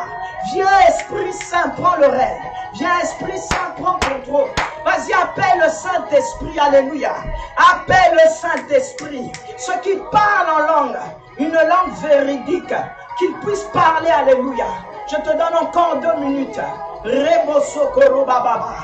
Viens, Esprit Saint, prends le règne. Viens, Esprit Saint, prends contrôle. Vas-y, appelle le Saint-Esprit, alléluia. Appelle le Saint-Esprit. Ceux qui parlent en langue, une langue véridique, qu'ils puissent parler, alléluia. Je te donne encore 2 minutes. Rebo sokoro bababa.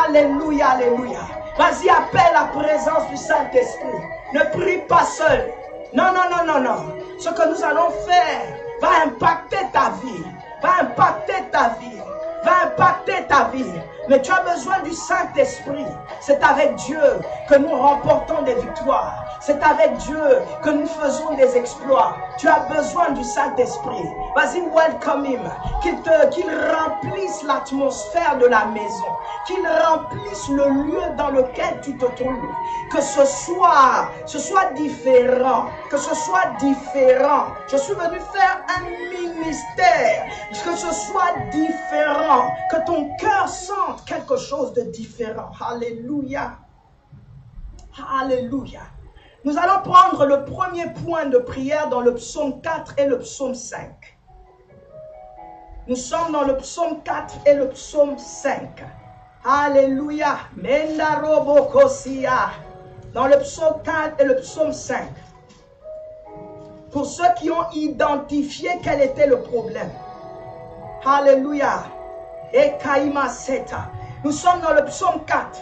Alléluia, alléluia. Vas-y, appelle la présence du Saint-Esprit. Ne prie pas seul. Non, non, non, non, non. Ce que nous allons faire va impacter ta vie. Va impacter ta vie. Va impacter ta vie. Mais tu as besoin du Saint-Esprit. C'est avec Dieu que nous remportons des victoires. C'est avec Dieu que nous faisons des exploits. Tu as besoin du Saint-Esprit. Vas-y, welcome him. Qu'il remplisse l'atmosphère de la maison. Qu'il remplisse le lieu dans lequel tu te trouves. Que ce soit différent. Que ce soit différent. Je suis venu faire un ministère. Que ce soit différent. Que ton cœur sente quelque chose de différent. Alléluia. Alléluia. Nous allons prendre le premier point de prière dans le psaume 4 et le psaume 5. Nous sommes dans le psaume 4 et le psaume 5. Alléluia. Mendarobokosia. Dans le psaume 4 et le psaume 5. Pour ceux qui ont identifié quel était le problème. Alléluia. Et Kaima Seta. Nous sommes dans le psaume 4.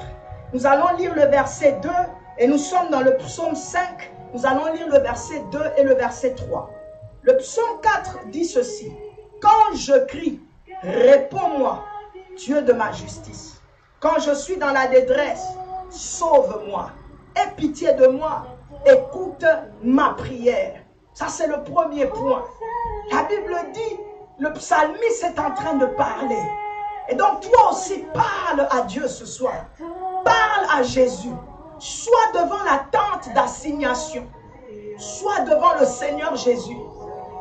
Nous allons lire le verset 2 et nous sommes dans le psaume 5. Nous allons lire le verset 2 et le verset 3. Le psaume 4 dit ceci. Quand je crie, réponds-moi, Dieu de ma justice. Quand je suis dans la détresse, sauve-moi. Aie pitié de moi. Écoute ma prière. Ça, c'est le premier point. La Bible dit, le psalmiste est en train de parler. Et donc, toi aussi, parle à Dieu ce soir. Parle à Jésus. Sois devant la tente d'assignation. Sois devant le Seigneur Jésus.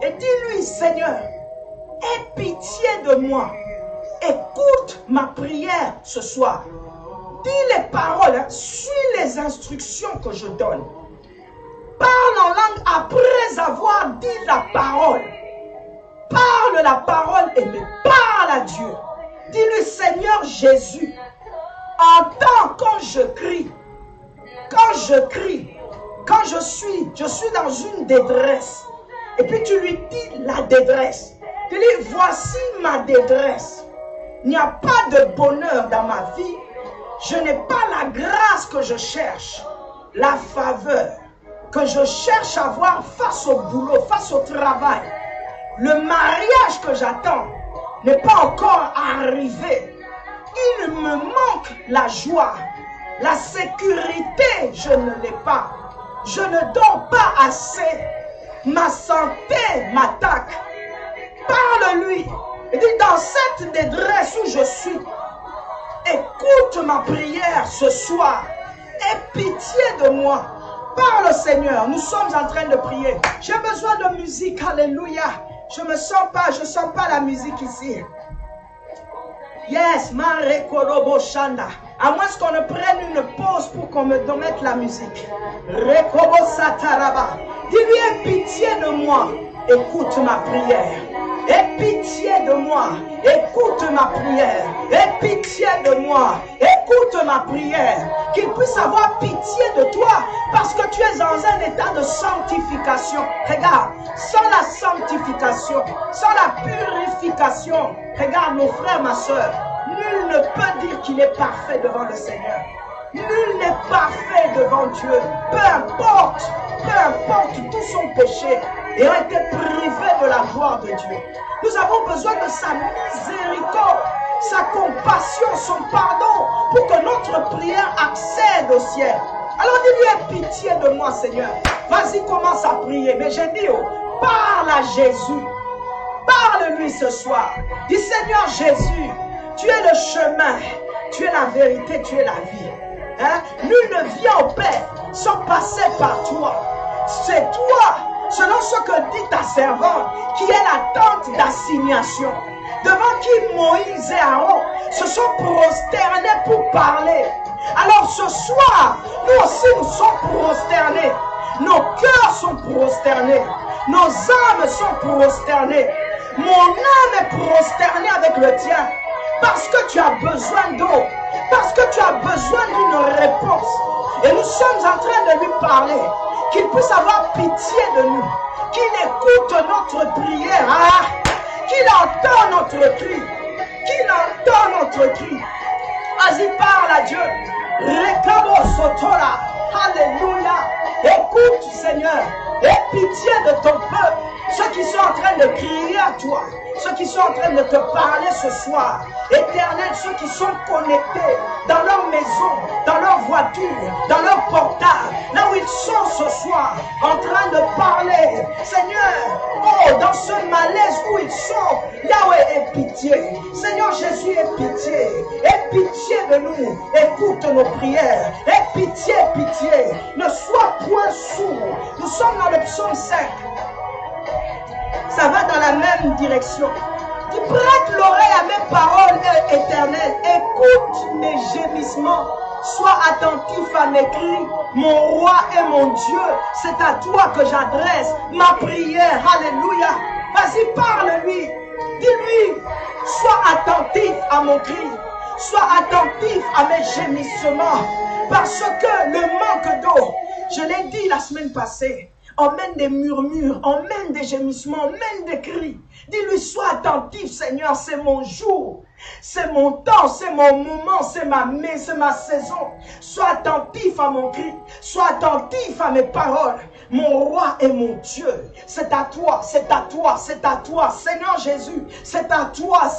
Et dis-lui, Seigneur, aie pitié de moi. Écoute ma prière ce soir. Dis les paroles, suis les instructions que je donne. Parle en langue après avoir dit la parole. Parle la parole et me parle à Dieu. Dis-lui, Seigneur Jésus, entends quand je crie. Quand je crie, quand je suis dans une détresse. Et puis tu lui dis la détresse. Tu dis, voici ma détresse. Il n'y a pas de bonheur dans ma vie. Je n'ai pas la grâce que je cherche. La faveur que je cherche à avoir face au boulot, face au travail. Le mariage que j'attends n'est pas encore arrivé. Il me manque la joie. La sécurité, je ne l'ai pas. Je ne dors pas assez. Ma santé m'attaque. Parle-lui. Il dit, dans cette détresse où je suis, écoute ma prière ce soir. Aie pitié de moi. Parle Seigneur, nous sommes en train de prier. J'ai besoin de musique, alléluia. Je sens pas la musique ici. Yes, Marekorobo Shanda. À moins qu'on ne prenne une pause pour qu'on me mette la musique. Rekobo Sataraba. Dis-lui, aie pitié de moi. Écoute ma prière. Aie pitié de moi. Écoute ma prière. Aie pitié de moi. Écoute ma prière. Qu'il puisse avoir pitié de toi parce que tu es dans un état de sanctification. Regarde, sans la sanctification, sans la purification, regarde mon frère, ma soeur, nul ne peut dire qu'il est parfait devant le Seigneur. Nul n'est parfait devant Dieu. Peu importe tout son péché et a été privé de la gloire de Dieu. Nous avons besoin de sa miséricorde, sa compassion, son pardon pour que notre prière accède au ciel. Alors dis-lui, aie pitié de moi, Seigneur. Vas-y, commence à prier. Mais j'ai dit, parle à Jésus. Parle-lui ce soir. Dis, Seigneur Jésus, tu es le chemin, tu es la vérité, tu es la vie. Hein? Nul ne vient au Père sans passer par toi. C'est toi, selon ce que dit ta servante, qui est la tente d'assignation, devant qui Moïse et Aaron se sont prosternés pour parler. Alors ce soir, nous aussi nous sommes prosternés. Nos cœurs sont prosternés. Nos âmes sont prosternées. Mon âme est prosternée avec le tien. Parce que tu as besoin d'eau. Parce que tu as besoin d'une réponse. Et nous sommes en train de lui parler. Qu'il puisse avoir pitié de nous. Qu'il écoute notre prière. Qu'il entend notre cri. Qu'il entend notre cri. Vas-y, parle à Dieu. Rekabo Sotora. Alléluia. Écoute, Seigneur. Aie pitié de ton peuple. Ceux qui sont en train de crier à toi. Ceux qui sont en train de te parler ce soir. Éternel, ceux qui sont connectés dans leur maison, dans leur voiture, dans leur portable, là où ils sont ce soir, en train de parler. Seigneur, oh, dans ce malaise où ils sont, Yahweh, aie pitié. Seigneur Jésus, aie pitié. Aie pitié de nous. Écoute nos prières. Aie pitié, pitié. Ne sois point sourd. Nous sommes dans le psaume 5. Ça va dans la même direction. Tu prêtes l'oreille à mes paroles éternelles. Écoute mes gémissements. Sois attentif à mes cris. Mon roi et mon Dieu, c'est à toi que j'adresse ma prière. Alléluia. Vas-y, parle-lui. Dis-lui, sois attentif à mon cri. Sois attentif à mes gémissements. Parce que le manque d'eau, je l'ai dit la semaine passée, emmène des murmures, emmène des gémissements, emmène des cris. Dis-lui, sois attentif, Seigneur, c'est mon jour, c'est mon temps, c'est mon moment, c'est ma saison. Sois attentif à mon cri, sois attentif à mes paroles. Mon roi et mon Dieu, c'est à toi, c'est à toi, c'est à toi, Seigneur Jésus, c'est à toi,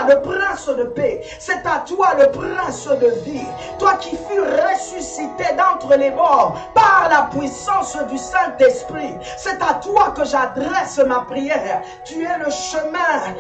le prince de paix, c'est à toi, le prince de vie, toi qui fus ressuscité d'entre les morts par la puissance du Saint-Esprit, c'est à toi que j'adresse ma prière. Tu es le chemin,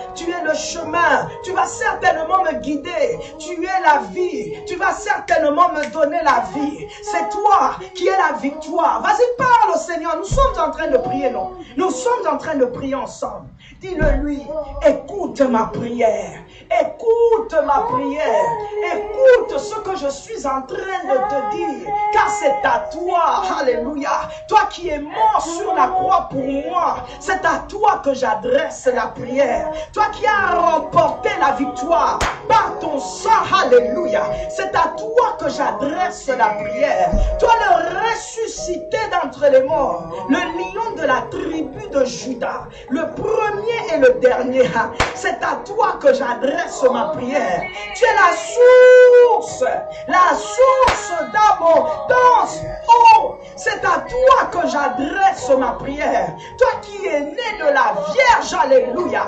tu vas certainement me guider, tu es la vie, tu vas certainement me donner la vie, c'est toi qui es la victoire. Vas-y, parle au Seigneur, nous sommes en train de prier, non? Nous sommes en train de prier ensemble. Dis-le lui, écoute ma prière, écoute ma prière, écoute ce que je suis en train de te dire, car c'est à toi, alléluia, toi qui es mort sur la croix pour moi, c'est à toi que j'adresse la prière, toi qui as remporté la victoire par ton sang, alléluia, c'est à toi que j'adresse la prière, toi le ressuscité d'entre les morts, le lion de la tribu de Juda, le premier et le dernier, c'est à toi que j'adresse ma prière. Tu es la source d'abondance. Oh, c'est à toi que j'adresse ma prière. Toi qui es né de la Vierge, alléluia.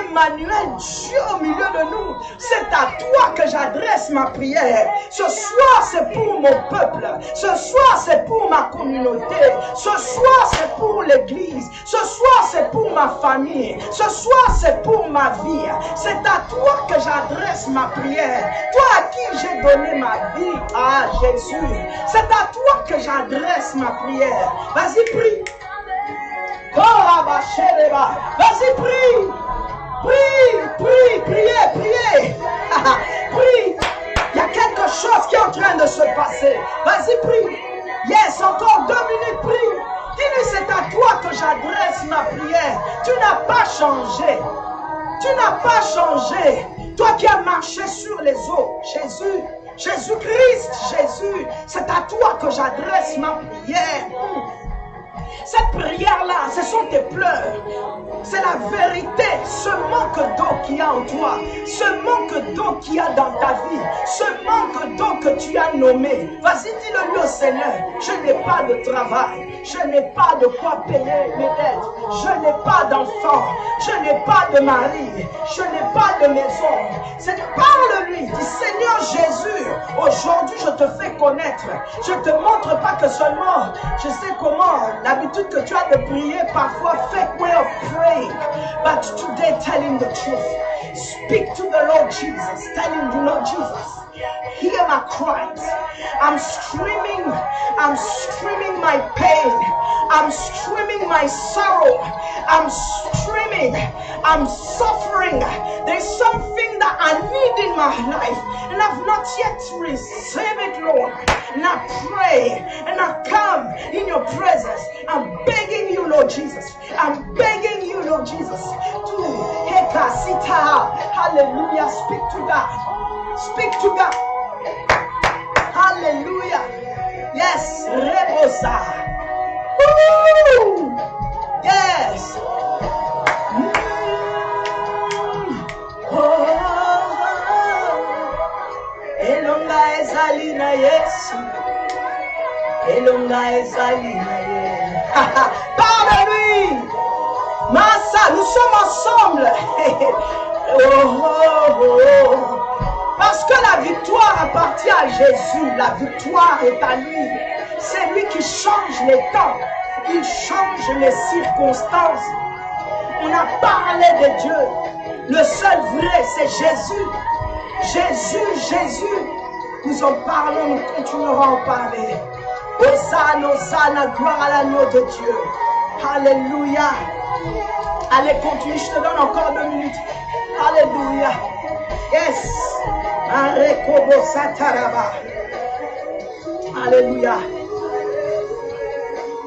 Emmanuel, Dieu au milieu de nous, c'est à toi que j'adresse ma prière. Ce soir, c'est pour mon peuple. Ce soir, c'est pour ma communauté. Ce soir, c'est pour l'église. Ce soir, c'est pour ma famille. Ce soir, c'est pour ma vie. C'est à toi que j'adresse ma prière. Toi à qui j'ai donné ma vie. Ah, Jésus. C'est à toi que j'adresse ma prière. Vas-y, prie. Vas-y, prie. Prie, priez. Prie. Il y a quelque chose qui est en train de se passer. Vas-y, prie. Yes, encore 2 minutes, prie. Dis-lui, c'est à toi que j'adresse ma prière. Tu n'as pas changé. Tu n'as pas changé. Toi qui as marché sur les eaux, Jésus-Christ, Jésus, c'est à toi que j'adresse ma prière. Cette prière-là, ce sont tes pleurs. C'est la vérité. Ce manque d'eau qu'il y a en toi, ce manque d'eau qu'il y a dans ta vie, ce manque d'eau que tu as nommé. Vas-y, dis-le lui au Seigneur. Je n'ai pas de travail. Je n'ai pas de quoi payer mes dettes. Je n'ai pas d'enfant. Je n'ai pas de mari. Je n'ai pas de maison. Parle-lui. Dis, Seigneur Jésus, aujourd'hui je te fais connaître. Je ne te montre pas que seulement je sais comment, l'habitude que tu as de prier parfois, fake way of praying. But today tell him the truth. Speak to the Lord Jesus. Tell him, you know Jesus, hear my cries. I'm screaming my pain. I'm screaming my sorrow. I'm screaming, I'm suffering. There's something that I need in my life and I've not yet received it, Lord. And I pray and I come in your presence. I'm begging you, Lord Jesus. I'm begging you, Lord Jesus, to Hekasita. Hallelujah. Speak to God. Speak to God. Hallelujah. Yes. Rebosa. Woo! Yes. Oh. Elonga ezalina Yesu. Elonga ezalina Yesu. Parle-lui. Massa, nous sommes ensemble. Parce que la victoire appartient à Jésus. La victoire est à lui. C'est lui qui change les temps. Il change les circonstances. On a parlé de Dieu. Le seul vrai, c'est Jésus. Jésus. Nous en parlons, nous continuerons à en parler. Hosanna, Hosanna, gloire à l'agneau de Dieu. Alléluia. Allez, continue, je te donne encore 2 minutes. Alléluia. Yes. Arekobo sataraba. Alléluia.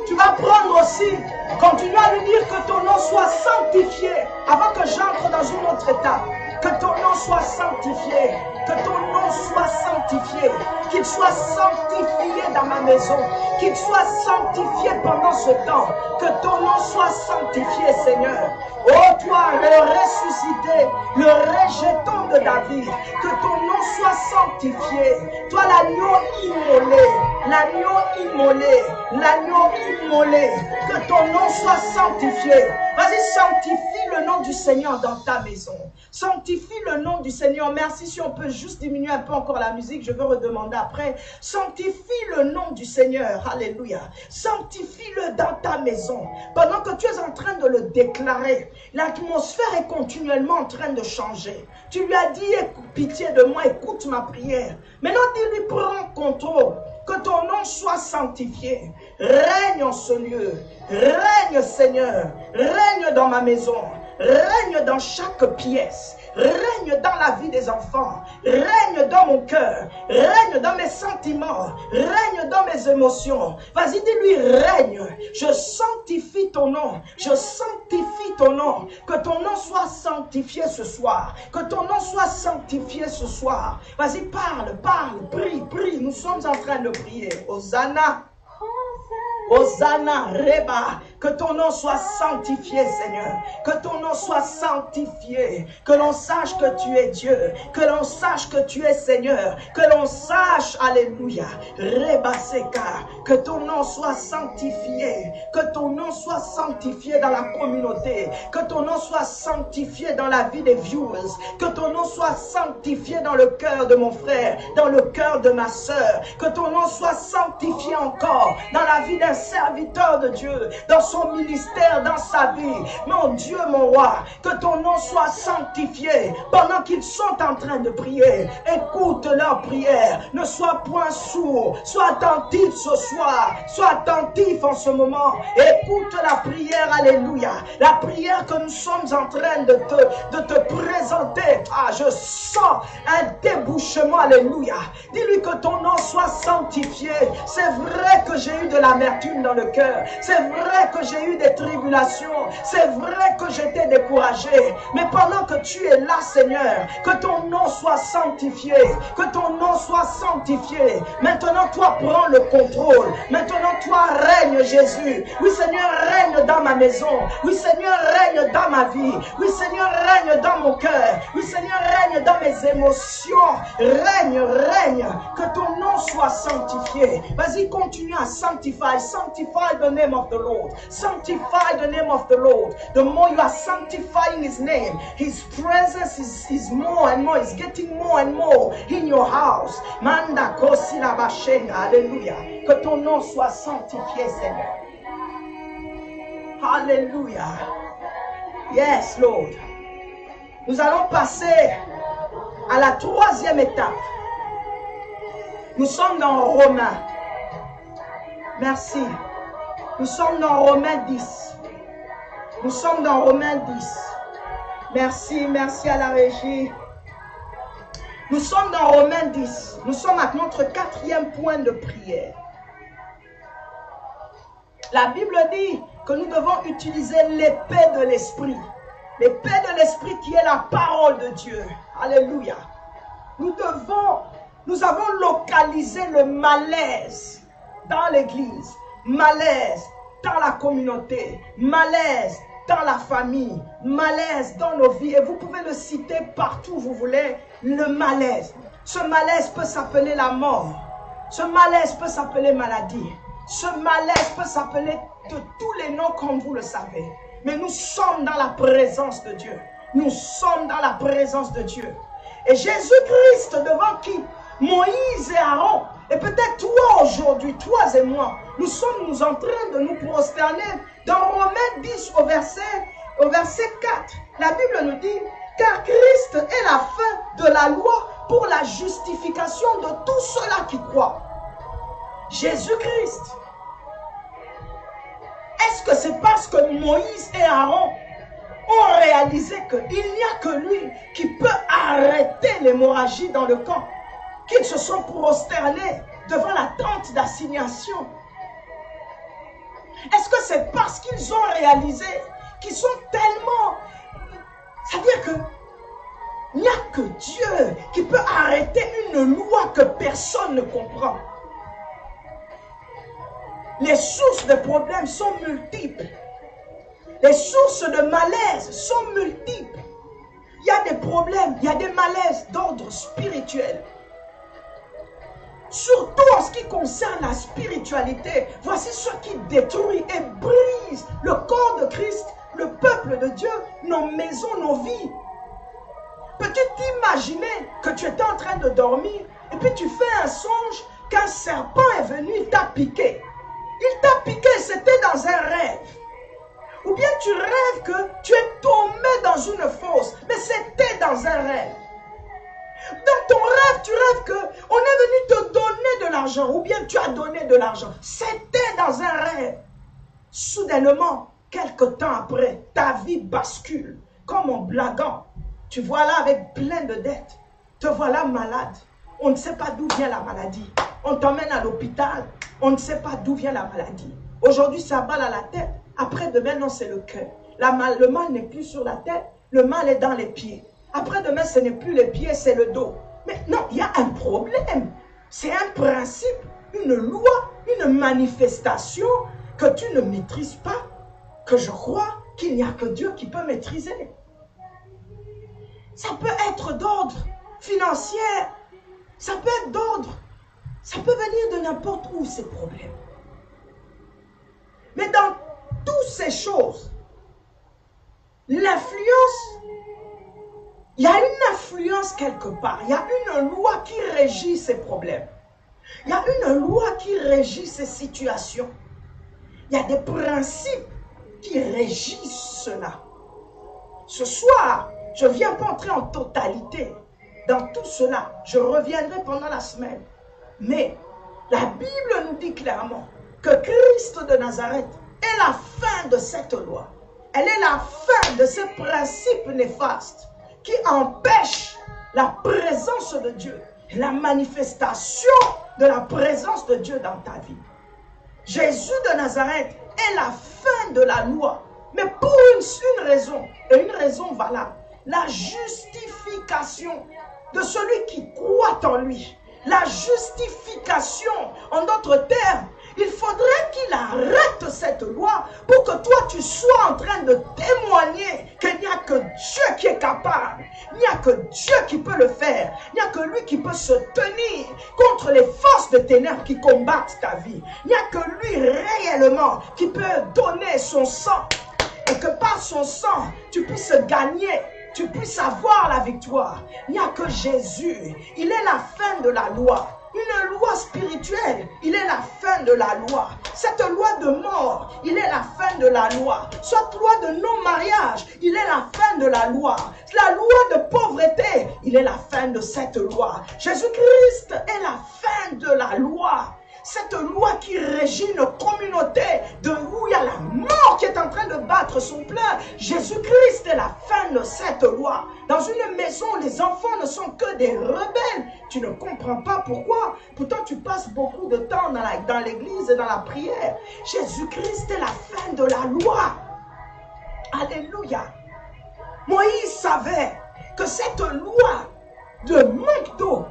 Tu vas prendre aussi, continue à lui dire que ton nom soit sanctifié avant que j'entre dans une autre étape. Que ton nom soit sanctifié. Que ton nom soit sanctifié. Qu'il soit sanctifié dans ma maison. Qu'il soit sanctifié pendant ce temps. Que ton nom soit sanctifié, Seigneur. Oh, toi, le ressuscité, le rejeton de David. Que ton nom soit sanctifié. Toi, l'agneau immolé. L'agneau immolé. L'agneau immolé. Que ton nom soit sanctifié. Vas-y, sanctifie le nom du Seigneur dans ta maison. Sanctifie le nom du Seigneur. Merci, si on peut juste diminuer un peu encore la musique, je veux redemander après. Sanctifie le nom du Seigneur. Alléluia. Sanctifie-le dans ta maison. Pendant que tu es en train de le déclarer, l'atmosphère est continuellement en train de changer. Tu lui as dit, pitié de moi, écoute ma prière. Maintenant, dis-lui, prends contrôle. Que ton nom soit sanctifié. Règne en ce lieu. Règne, Seigneur. Règne dans ma maison. Règne dans chaque pièce. Règne dans la vie des enfants. Règne dans mon cœur. Règne dans mes sentiments. Règne dans mes émotions. Vas-y, dis-lui, règne. Je sanctifie ton nom. Je sanctifie ton nom. Que ton nom soit sanctifié ce soir. Que ton nom soit sanctifié ce soir. Vas-y, parle, prie, prie. Nous sommes en train de prier. Hosanna. Hosanna, Reba. Que ton nom soit sanctifié, Seigneur. Que ton nom soit sanctifié. Que l'on sache que tu es Dieu. Que l'on sache que tu es Seigneur. Que l'on sache, alléluia, Rebaseka, que ton nom soit sanctifié. Que ton nom soit sanctifié dans la communauté. Que ton nom soit sanctifié dans la vie des viewers. Que ton nom soit sanctifié dans le cœur de mon frère, dans le cœur de ma sœur. Que ton nom soit sanctifié encore dans la vie d'un serviteur de Dieu, dans son ministère, dans sa vie. Mon Dieu, mon roi, que ton nom soit sanctifié pendant qu'ils sont en train de prier. Écoute leur prière. Ne sois point sourd. Sois attentif ce soir. Sois attentif en ce moment. Écoute la prière, alléluia. La prière que nous sommes en train de te présenter. Ah, je sens un débouchement, alléluia. Dis-lui que ton nom soit sanctifié. C'est vrai que j'ai eu de l'amertume dans le cœur. C'est vrai que j'ai eu des tribulations. C'est vrai que j'étais découragé. Mais pendant que tu es là, Seigneur, que ton nom soit sanctifié. Que ton nom soit sanctifié. Maintenant, toi, prends le contrôle. Maintenant, toi, règne, Jésus. Oui, Seigneur, règne dans ma maison. Oui, Seigneur, règne dans ma vie. Oui, Seigneur, règne dans mon cœur. Oui, Seigneur, règne dans mes émotions. Règne, règne. Que ton nom soit sanctifié. Vas-y, continue à sanctify. Sanctify the name of the Lord. Sanctify the name of the Lord. The more you are sanctifying His name, His presence is more and more. It's getting more and more in your house. Manda kosi la bashenga. Alléluia. Que ton nom soit sanctifié, Seigneur. Alléluia. Yes, Lord. Nous allons passer à la troisième étape. Nous sommes dans Romains. Merci. Nous sommes dans Romains 10. Nous sommes dans Romains 10. Merci, merci à la régie. Nous sommes dans Romains 10. Nous sommes à notre quatrième point de prière. La Bible dit que nous devons utiliser l'épée de l'esprit. L'épée de l'esprit qui est la parole de Dieu. Alléluia. Nous avons localisé le malaise dans l'église, malaise dans la communauté, malaise dans la famille, malaise dans nos vies. Et vous pouvez le citer partout où vous voulez, le malaise. Ce malaise peut s'appeler la mort. Ce malaise peut s'appeler maladie. Ce malaise peut s'appeler de tous les noms comme vous le savez. Mais nous sommes dans la présence de Dieu. Nous sommes dans la présence de Dieu. Et Jésus-Christ devant qui Moïse et Aaron, et peut-être toi aujourd'hui, toi et moi, nous sommes en train de nous prosterner dans Romains 10 au verset 4. La Bible nous dit, car Christ est la fin de la loi pour la justification de tous ceux-là qui croient. Jésus-Christ. Est-ce que c'est parce que Moïse et Aaron ont réalisé qu'il n'y a que lui qui peut arrêter l'hémorragie dans le camp, qu'ils se sont prosternés devant la tente d'assignation? Est-ce que c'est parce qu'ils ont réalisé qu'ils sont tellement... C'est-à-dire que il n'y a que Dieu qui peut arrêter une loi que personne ne comprend. Les sources de problèmes sont multiples. Les sources de malaise sont multiples. Il y a des problèmes, il y a des malaises d'ordre spirituel. Surtout en ce qui concerne la spiritualité, voici ce qui détruit et brise le corps de Christ, le peuple de Dieu, nos maisons, nos vies. Peux-tu t'imaginer que tu étais en train de dormir et puis tu fais un songe qu'un serpent est venu, il t'a piqué. Il t'a piqué, c'était dans un rêve. Ou bien tu rêves que tu es tombé dans une fosse, mais c'était dans un rêve. Dans ton rêve, tu rêves qu'on est venu te donner de l'argent, ou bien tu as donné de l'argent. C'était dans un rêve. Soudainement, quelque temps après, ta vie bascule, comme en blaguant. Tu vois là avec plein de dettes. Te voilà malade. On ne sait pas d'où vient la maladie. On t'emmène à l'hôpital. On ne sait pas d'où vient la maladie. Aujourd'hui, ça balle à la tête. Après demain, non, c'est le cœur. Le mal n'est plus sur la tête. Le mal est dans les pieds. Après demain, ce n'est plus les pieds, c'est le dos. Mais non, il y a un problème. C'est un principe, une loi, une manifestation que tu ne maîtrises pas. que je crois qu'il n'y a que Dieu qui peut maîtriser. Ça peut être d'ordre financier, ça peut être d'ordre, ça peut venir de n'importe où ces problèmes. Mais dans toutes ces choses, l'influence, il y a une influence quelque part, il y a une loi qui régit ces problèmes. Il y a une loi qui régit ces situations. Il y a des principes qui régissent cela. Ce soir, je ne viens pas entrer en totalité dans tout cela. Je reviendrai pendant la semaine. Mais la Bible nous dit clairement que Christ de Nazareth est la fin de cette loi. Elle est la fin de ces principes néfastes qui empêchent la présence de Dieu, la manifestation de la présence de Dieu dans ta vie. Jésus de Nazareth est la fin de la loi, mais pour une raison, et une raison valable, la justification de celui qui croit en lui. La justification, en d'autres termes, il faudrait qu'il arrête cette loi pour que toi tu sois en train de témoigner qu'il n'y a que Dieu qui est capable, il n'y a que Dieu qui peut le faire, il n'y a que lui qui peut se tenir contre les forces de ténèbres qui combattent ta vie. Il n'y a que lui réellement qui peut donner son sang et que par son sang tu puisses gagner, tu puisses avoir la victoire. Il n'y a que Jésus, il est la fin de la loi. Une loi spirituelle, il est la fin de la loi. Cette loi de mort, il est la fin de la loi. Cette loi de non-mariage, il est la fin de la loi. La loi de pauvreté, il est la fin de cette loi. Jésus-Christ est la fin de la loi. Cette loi qui régit une communauté de où il y a la mort qui est en train de battre son plein. Jésus-Christ est la fin de cette loi. Dans une maison où les enfants ne sont que des rebelles, tu ne comprends pas pourquoi. Pourtant, tu passes beaucoup de temps dans l'église et dans la prière. Jésus-Christ est la fin de la loi. Alléluia. Moïse savait que cette loi de manque d'eau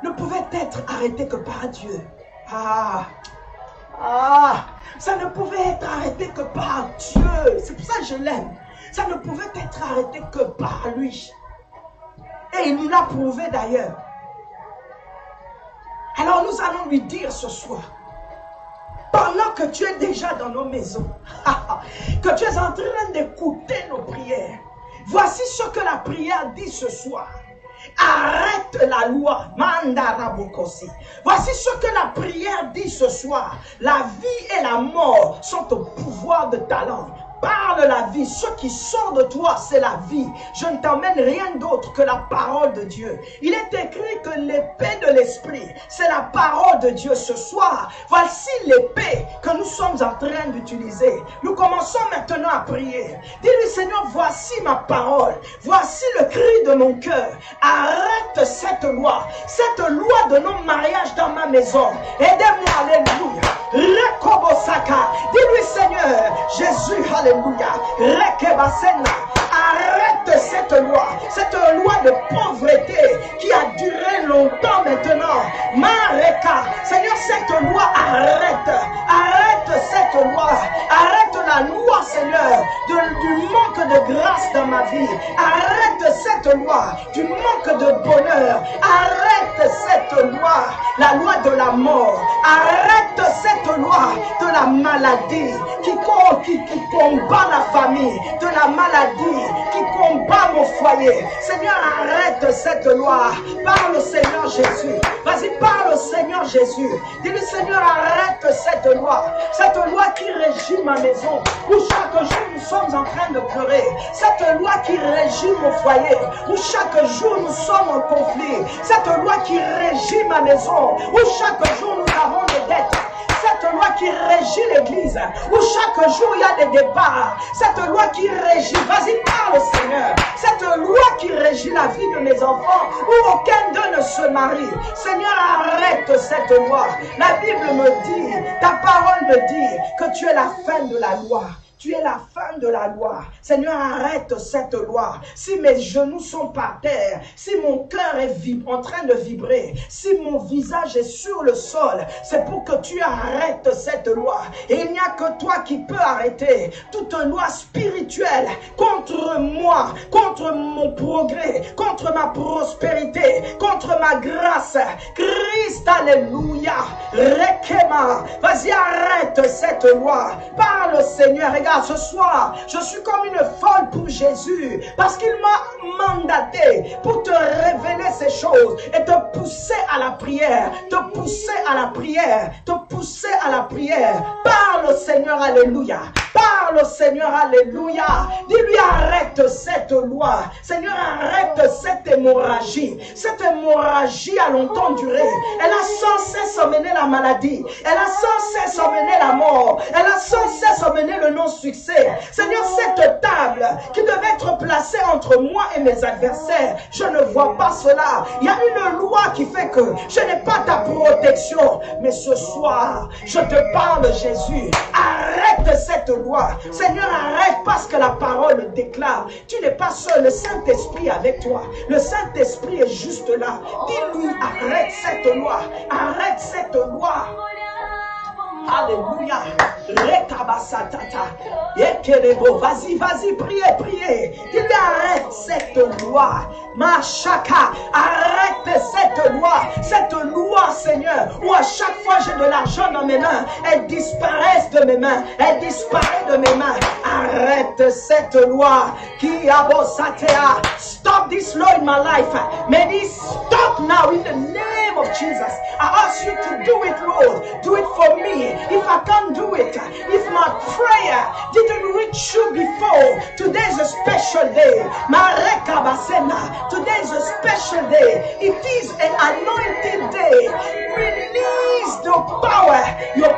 ne pouvait être arrêtée que par Dieu. Ça ne pouvait être arrêté que par Dieu. C'est pour ça que je l'aime. Ça ne pouvait être arrêté que par lui. Et il nous l'a prouvé d'ailleurs. Alors nous allons lui dire ce soir, pendant que tu es déjà dans nos maisons, que tu es en train d'écouter nos prières, voici ce que la prière dit ce soir. Arrête la loi. Mandarabokosi. Voici ce que la prière dit ce soir. La vie et la mort sont au pouvoir de ta langue. Parle la vie. Ce qui sort de toi, c'est la vie. Je ne t'emmène rien d'autre que la parole de Dieu. Il est écrit que l'épée de l'esprit, c'est la parole de Dieu. Ce soir, voici l'épée que nous sommes en train d'utiliser. Nous commençons maintenant à prier. Dis-lui, Seigneur, voici ma parole. Voici le cri de mon cœur. Arrête cette loi de non-mariage dans ma maison. Aidez-moi, alléluia. Rekobosaka. Dis-lui, Seigneur, Jésus, alléluia. Rekebasena. Arrête cette loi de pauvreté qui a duré longtemps maintenant. Mareka. Seigneur, cette loi, arrête cette loi. Arrête la loi, Seigneur, du manque de grâce dans ma vie. Arrête cette loi du manque de bonheur. Arrête cette loi, la loi de la mort. Arrête cette loi de la maladie qui combat la famille, de la maladie qui combat mon foyer. Seigneur, arrête cette loi. Parle au Seigneur Jésus. Vas-y, parle au Seigneur Jésus. Dis-lui, Seigneur, arrête cette loi qui régit ma maison, où chaque jour nous sommes en train de pleurer. Cette loi qui régit mon foyer, où chaque jour nous sommes en conflit. Cette loi qui régit ma maison, où chaque jour nous avons des dettes. Cette loi qui régit l'église, où chaque jour il y a des débats. Cette loi qui régit, vas-y parle Seigneur. Cette loi qui régit la vie de mes enfants, où aucun d'eux ne se marie. Seigneur, arrête cette loi. La Bible me dit, ta parole me dit que tu es la fin de la loi. Tu es la fin de la loi. Seigneur, arrête cette loi. Si mes genoux sont par terre, si mon cœur est en train de vibrer, si mon visage est sur le sol, c'est pour que tu arrêtes cette loi. Et il n'y a que toi qui peux arrêter toute loi spirituelle contre moi, contre mon progrès, contre ma prospérité, contre ma grâce. Christ, alléluia. Rekema. Vas-y, arrête cette loi. Parle, Seigneur. Regarde, ce soir, je suis comme une folle pour Jésus parce qu'il m'a mandaté pour te révéler ces choses et te pousser à la prière, te pousser à la prière, te pousser à la prière. Parle, Seigneur, alléluia. Parle, Seigneur, alléluia. Dis-lui, arrête cette loi. Seigneur, arrête cette hémorragie. Cette hémorragie a longtemps duré. Elle a sans cesse amené la maladie. Elle a sans cesse amené la mort. Elle a sans cesse amené le non-succès. Seigneur, cette table qui devait être placée entre moi et mes adversaires, je ne vois pas cela. Il y a une loi qui fait que je n'ai pas ta protection. Mais ce soir, je te parle, Jésus. Arrête cette loi. Seigneur, arrête parce que la parole le déclare. Tu n'es pas seul, le Saint-Esprit est avec toi. Le Saint-Esprit est juste là. Dis-lui, arrête cette loi. Arrête cette loi. Alléluia. Rekabasatata. Ekelebo. Vas-y, vas-y, priez. Dis-lui, arrête cette loi. Machaka. Arrête cette loi. Cette loi, Seigneur, où à chaque fois j'ai de l'argent dans mes mains, elle disparaît de mes mains. Elle disparaît de mes mains. Arrête cette loi. Qui abosatea. Stop this law in my life. May this stop now in the name of Jesus. I ask you to do it, Lord. Do it for me. If I can't do it, if my prayer didn't reach you before, today is a special day. Mareka Basena. Today is a special day. It is an anointed day. Release your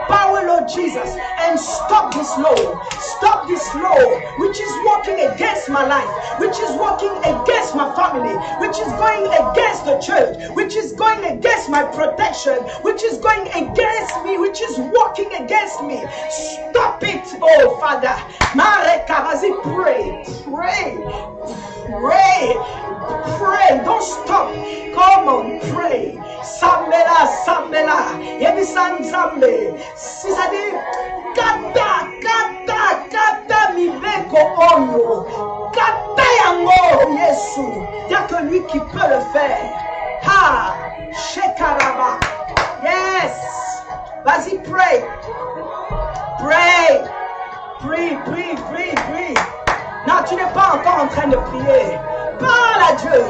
power, Lord Jesus, and stop this law. Stop this law, which is working against my life, which is working against my family, which is going against the church, which is going against my protection, which is going against me, which is working against me. Stop it, oh Father. Mareka, vas-y, pray. Don't stop. Come on, pray. Sambela. Yebisan zambe. C'est-à-dire, kata mibeko ono. Kata yango Yesu. Il n'y a que lui qui peut le faire. Ha, shekaraba. Yes. Vas-y, pray. Prie. Non, tu n'es pas encore en train de prier. Parle à Dieu.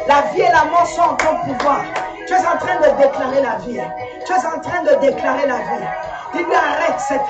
La vie et la mort sont en ton pouvoir. Tu es en train de déclarer la vie. Tu es en train de déclarer la vie. Dis-lui, arrête cela.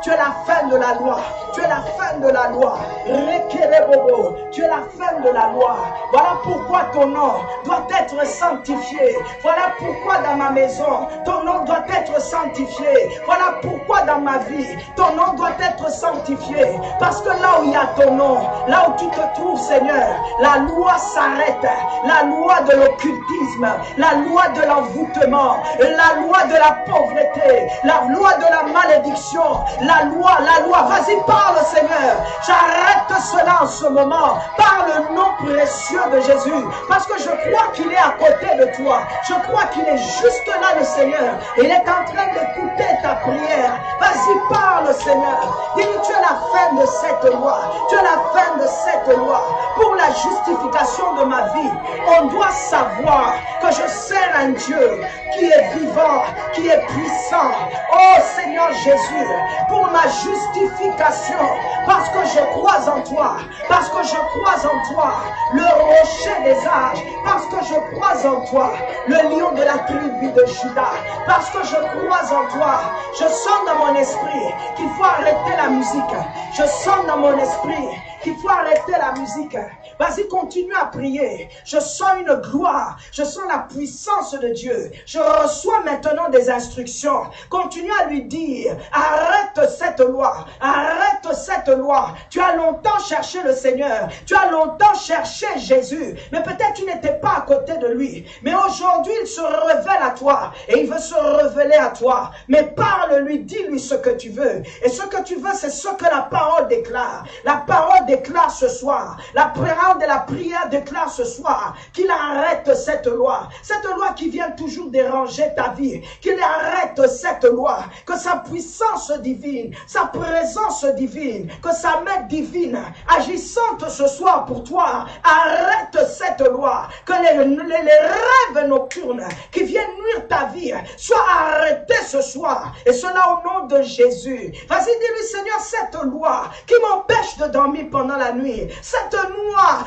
Tu es la fin de la loi. Tu es la fin de la loi. Rekelebobo. Tu es la fin de la loi. Voilà pourquoi ton nom doit être sanctifié. Voilà pourquoi dans ma maison, ton nom doit être sanctifié. Voilà pourquoi dans ma vie, ton nom doit être sanctifié. Parce que là où il y a ton nom, là où tu te trouves, Seigneur, la loi s'arrête. La loi de l'occultisme, la loi de l'envoûtement, la loi de la pauvreté, la loi de la malédiction, la loi. Vas-y, parle, Seigneur. J'arrête cela en ce moment par le nom précieux de Jésus. Parce que je crois qu'il est à côté de toi. Je crois qu'il est juste là, le Seigneur. Il est en train d'écouter ta prière. Vas-y, parle, Seigneur. Dis-lui, tu es la fin de cette loi. Tu es la fin de cette loi. Pour la justification de ma vie, on doit savoir que je sers un Dieu qui est vivant, qui est puissant. Oh Seigneur Jésus, pour ma justification, parce que je crois en toi, parce que je crois en toi, le rocher des âges, parce que je crois en toi, le lion de la tribu de Juda, parce que je crois en toi. Je sens dans mon esprit qu'il faut arrêter la musique. Je sens dans mon esprit qu'il faut arrêter la musique. Vas-y, continue à prier. Je sens une gloire. Je sens la puissance de Dieu. Je reçois maintenant des instructions. Continue à lui dire, arrête cette loi. Arrête cette loi. Tu as longtemps cherché le Seigneur. Tu as longtemps cherché Jésus. Mais peut-être tu n'étais pas à côté de lui. Mais aujourd'hui, il se révèle à toi. Et il veut se révéler à toi. Mais parle-lui, dis-lui ce que tu veux. Et ce que tu veux, c'est ce que la parole déclare. La parole déclare ce soir. La parole de la prière déclare ce soir qu'il arrête cette loi. Cette loi qui vient toujours déranger ta vie. Qu'il arrête cette loi. Que sa puissance divine, sa présence divine, que sa main divine agissante ce soir pour toi, arrête cette loi. Que les rêves nocturnes qui viennent nuire ta vie soient arrêtés ce soir. Et cela au nom de Jésus. Vas-y, dis-lui, Seigneur, cette loi qui m'empêche de dormir pendant la nuit, cette loi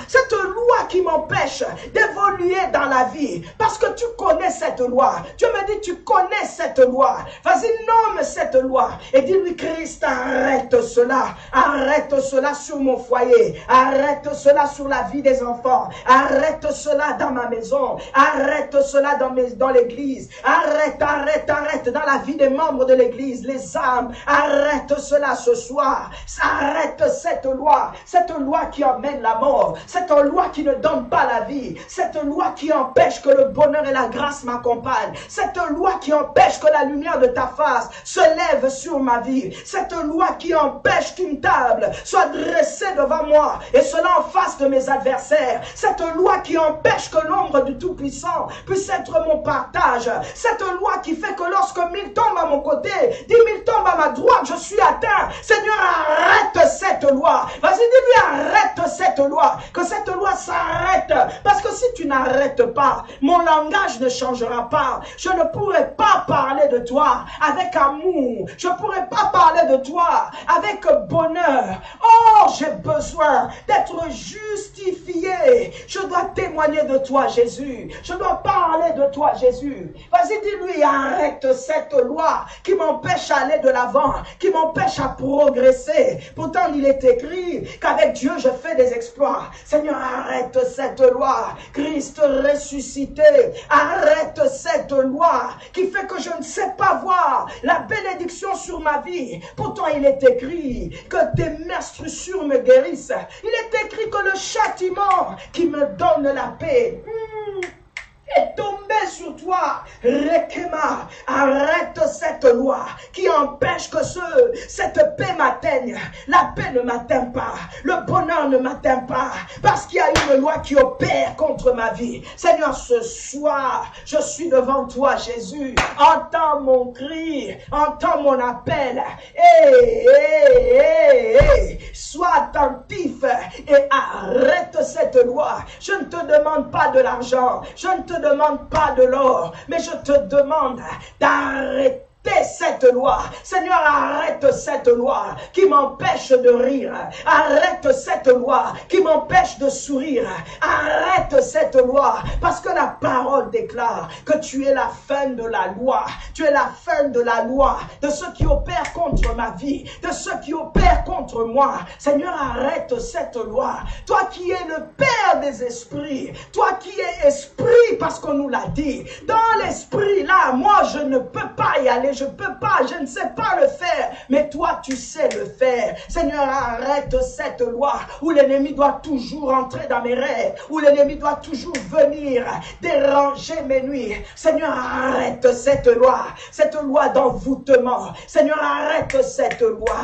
qui m'empêche d'évoluer dans la vie, parce que tu connais cette loi. Dieu me dit, tu connais cette loi. Vas-y, nomme cette loi et dis-lui, Christ, arrête cela sur mon foyer, arrête cela sur la vie des enfants, arrête cela dans ma maison, arrête cela dans l'église, arrête dans la vie des membres de l'église, les âmes, arrête cela ce soir, arrête cette loi qui emmène la mort, cette loi qui ne donne pas la vie, cette loi qui empêche que le bonheur et la grâce m'accompagnent, cette loi qui empêche que la lumière de ta face se lève sur ma vie, cette loi qui empêche qu'une table soit dressée devant moi et cela en face de mes adversaires, cette loi qui empêche que l'ombre du Tout-Puissant puisse être mon partage, cette loi qui fait que lorsque 1000 tombent à mon côté, 10 000 tombent à ma droite, je suis atteint. Seigneur, arrête cette loi. Vas-y, dis-lui, arrête cette loi. Que cette loi s'arrête. Parce que si tu n'arrêtes pas, mon langage ne changera pas. Je ne pourrai pas parler de toi avec amour. Je ne pourrai pas parler de toi avec bonheur. Oh, j'ai besoin d'être justifié. Je dois témoigner de toi, Jésus. Je dois parler de toi, Jésus. Vas-y, dis-lui, arrête cette loi qui m'empêche d'aller de l'avant, qui m'empêche à progresser. Pourtant, il est écrit qu'avec Dieu, je fais des exploits. Seigneur, arrête cette loi. Christ ressuscité, arrête cette loi qui fait que je ne sais pas voir la bénédiction sur ma vie. Pourtant, il est écrit que tes meurtrissures me guérissent. Il est écrit que le châtiment qui me donne la paix est tombé sur toi. Rekema, arrête cette loi qui empêche que cette paix m'atteigne. La paix ne m'atteint pas. Le bonheur ne m'atteint pas. Parce qu'il y a une loi qui opère contre ma vie. Seigneur, ce soir, je suis devant toi, Jésus. Entends mon cri. Entends mon appel. Sois attentif et arrête cette loi. Je ne te demande pas de l'argent. Je ne te demande pas de l'or, mais je te demande d'arrêter cette loi. Seigneur, arrête cette loi qui m'empêche de rire. Arrête cette loi qui m'empêche de sourire. Arrête cette loi parce que la parole déclare que tu es la fin de la loi. Tu es la fin de la loi de ceux qui opèrent contre ma vie, de ceux qui opèrent contre moi. Seigneur, arrête cette loi. Toi qui es le Père des esprits, toi qui es esprit parce qu'on nous l'a dit. Dans l'esprit là, moi je ne peux pas y aller. Je peux pas, je ne sais pas le faire, mais toi tu sais le faire. Seigneur, arrête cette loi où l'ennemi doit toujours entrer dans mes rêves, où l'ennemi doit toujours venir déranger mes nuits. Seigneur, arrête cette loi d'envoûtement. Seigneur, arrête cette loi.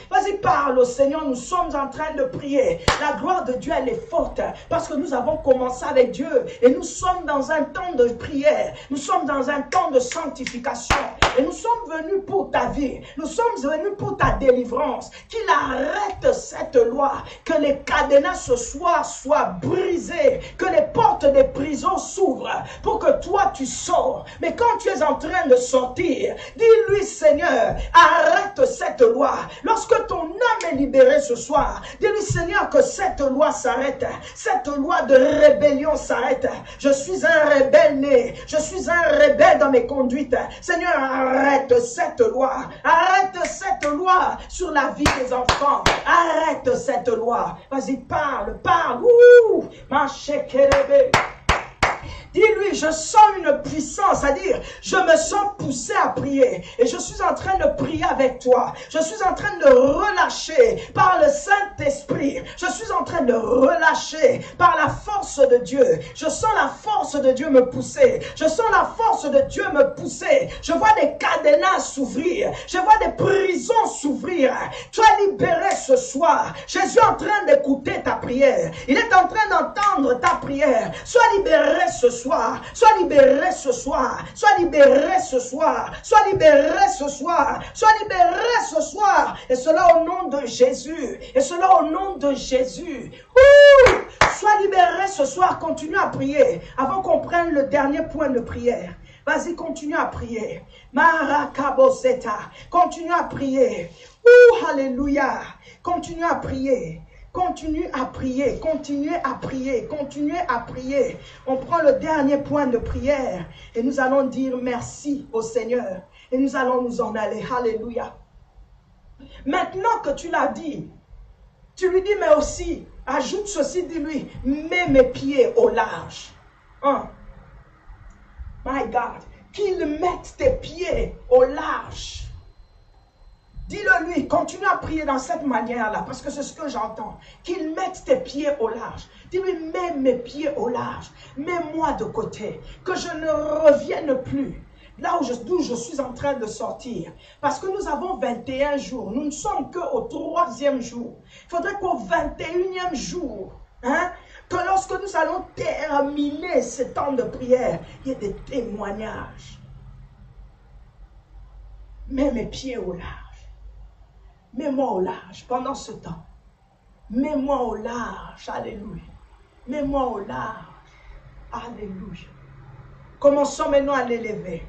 Vas-y, parle au Seigneur, nous sommes en train de prier. La gloire de Dieu, elle est forte parce que nous avons commencé avec Dieu et nous sommes dans un temps de prière. Nous sommes dans un temps de sanctification. Et nous sommes venus pour ta vie. Nous sommes venus pour ta délivrance. Qu'il arrête cette loi. Que les cadenas ce soir soient brisées. Que les portes des prisons s'ouvrent. Pour que toi tu sors. Mais quand tu es en train de sortir, dis-lui, Seigneur, arrête cette loi. Lorsque ton âme est libérée ce soir, dis-lui, Seigneur, que cette loi s'arrête. Cette loi de rébellion s'arrête. Je suis un rebelle né. Je suis un rebelle dans mes conduites. Seigneur, arrête cette loi. Arrête cette loi sur la vie des enfants. Arrête cette loi. Vas-y, parle, parle. Ouh, ma chékérébé. Dis-lui, je sens une puissance, c'est-à-dire, je me sens poussé à prier. Et je suis en train de prier avec toi. Je suis en train de relâcher par le Saint-Esprit. Je suis en train de relâcher par la force de Dieu. Je sens la force de Dieu me pousser. Je sens la force de Dieu me pousser. Je vois des cadenas s'ouvrir. Je vois des prisons s'ouvrir. Tu es libéré ce soir. Jésus est en train d'écouter ta prière. Il est en train d'entendre ta prière. Sois libéré ce soir. Sois libéré ce soir. Sois libéré ce soir. Sois libéré ce soir. Sois libéré ce soir. Et cela au nom de Jésus. Et cela au nom de Jésus. Ouh! Sois libéré ce soir. Continue à prier. Avant qu'on prenne le dernier point de prière. Vas-y, continue à prier. Marakaboseta. Continue à prier. Ouh, alléluia. Continue à prier. Continue à prier, continuez à prier, continuez à prier. On prend le dernier point de prière et nous allons dire merci au Seigneur. Et nous allons nous en aller. Alléluia. Maintenant que tu l'as dit, tu lui dis mais aussi, ajoute ceci, dis-lui, mets mes pieds au large. My God, qu'il mette tes pieds au large. Dis-le lui, continue à prier dans cette manière-là, parce que c'est ce que j'entends. Qu'il mette tes pieds au large. Dis-lui, mets mes pieds au large. Mets-moi de côté, que je ne revienne plus. Là d'où je suis en train de sortir. Parce que nous avons 21 jours. Nous ne sommes qu'au 3e jour. Il faudrait qu'au 21e jour, que lorsque nous allons terminer ce temps de prière, il y ait des témoignages. Mets mes pieds au large. Mets-moi au large pendant ce temps. Mets-moi au large. Alléluia. Mets-moi au large. Alléluia. Commençons maintenant à l'élever.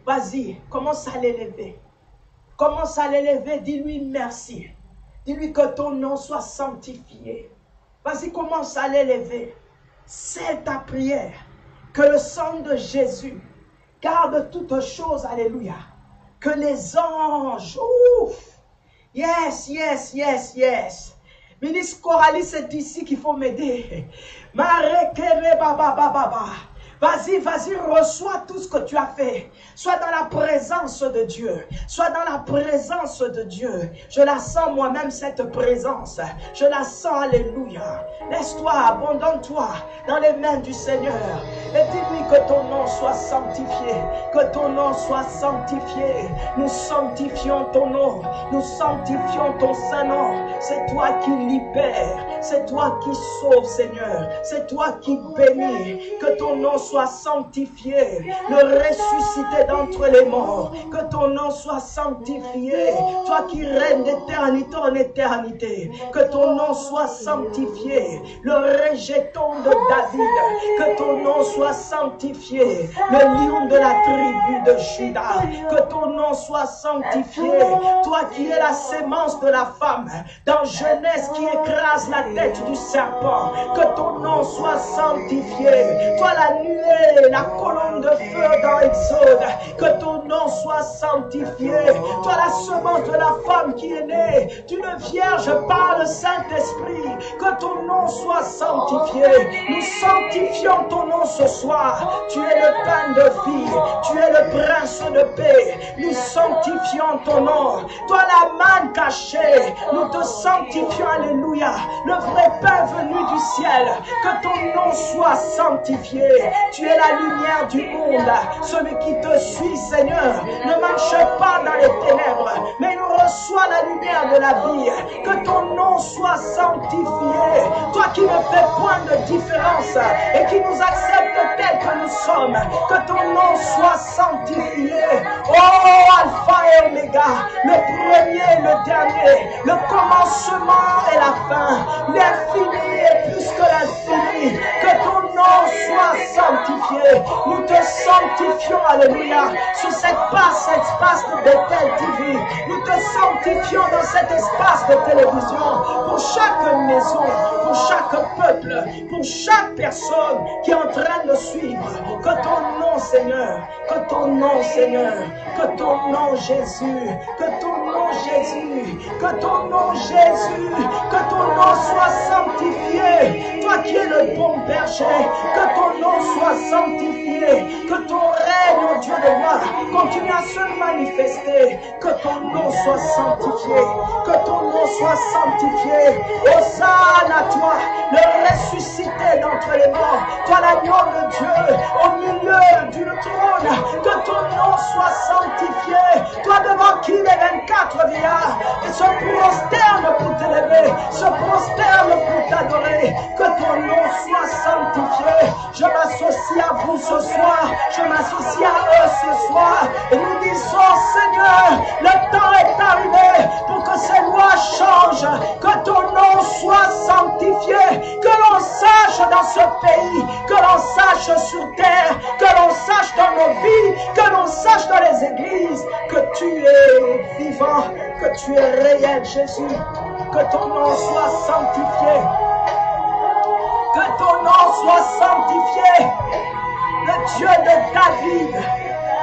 Vas-y, commence à l'élever. Commence à l'élever. Dis-lui merci. Dis-lui que ton nom soit sanctifié. Vas-y, commence à l'élever. C'est ta prière. Que le sang de Jésus garde toutes choses. Alléluia. Que les anges, ouf, yes, yes, yes, yes. Ministre Coralie, c'est ici qu'il faut m'aider. Vas-y, vas-y, reçois tout ce que tu as fait. Sois dans la présence de Dieu. Sois dans la présence de Dieu. Je la sens moi-même, cette présence. Je la sens, alléluia. Laisse-toi, abandonne-toi dans les mains du Seigneur. Et dis-lui que ton nom soit sanctifié. Que ton nom soit sanctifié. Nous sanctifions ton nom. Nous sanctifions ton Saint-Nom. C'est toi qui libères. C'est toi qui sauves, Seigneur. C'est toi qui bénis. Que ton nom soit sanctifié. Le ressuscité d'entre les morts. Que ton nom soit sanctifié. Toi qui règnes d'éternité en éternité. Que ton nom soit sanctifié. Le rejeton de David. Que ton nom soit sanctifié. Le lion de la tribu de Juda. Que ton nom soit sanctifié. Toi qui es la sémence de la femme. Dans Genèse qui écrase la tête du serpent. Que ton nom soit sanctifié. Toi la nuée, la colonne de feu dans Exode. Que ton nom soit sanctifié. Toi la semence de la femme qui est née d'une vierge par le Saint-Esprit. Que ton nom soit sanctifié. Nous sanctifions ton nom ce soir. Tu es le pain de vie. Tu es le prince de paix. Nous sanctifions ton nom. Toi la manne cachée. Nous te sanctifions. Alléluia. Le vrai pain venu du ciel. Que ton nom soit sanctifié. Tu es la lumière du monde. Celui qui te suit, Seigneur, ne marche pas dans les ténèbres, mais il reçoit la lumière de la vie. Que ton nom soit sanctifié. Toi qui ne fais point de différence et qui nous accepte tels que nous sommes. Que ton nom soit sanctifié. Oh, Alpha et Oméga, le premier et le dernier, le commencement et la fin, l'infini et plus que l'infini. Que ton nom soit sanctifié. Nous te sanctifions, alléluia, sur cet espace de Bethel TV. Nous te sanctifions dans cet espace de télévision, pour chaque maison, pour pour chaque peuple, pour chaque personne qui est en train de suivre. Que ton nom, Seigneur, que ton nom, Seigneur, que ton nom, Jésus, que ton nom, Jésus, que ton nom, Jésus, que ton nom soit sanctifié. Toi qui es le bon berger, que ton nom soit sanctifié, que ton règne, oh Dieu de gloire, continue à se manifester, que ton nom soit sanctifié, que ton nom soit sanctifié. Hosanna à toi, le ressuscité d'entre les morts, toi l'agneau de Dieu, au milieu du trône, que ton nom soit sanctifié, toi devant qui les 24 vieillards se prosternent pour t'élever, se prosternent pour t'adorer, que ton nom soit sanctifié. Je m'associe à vous ce soir, je m'associe à eux ce soir, et nous disons, Seigneur, le temps est arrivé pour que ces lois changent, que ton nom soit sanctifié, que l'on sache dans ce pays, que l'on sache sur terre, que l'on sache dans nos vies, que l'on sache dans les églises, que tu es vivant, que tu es réel, Jésus, que ton nom soit sanctifié, que ton nom soit sanctifié, le Dieu de David,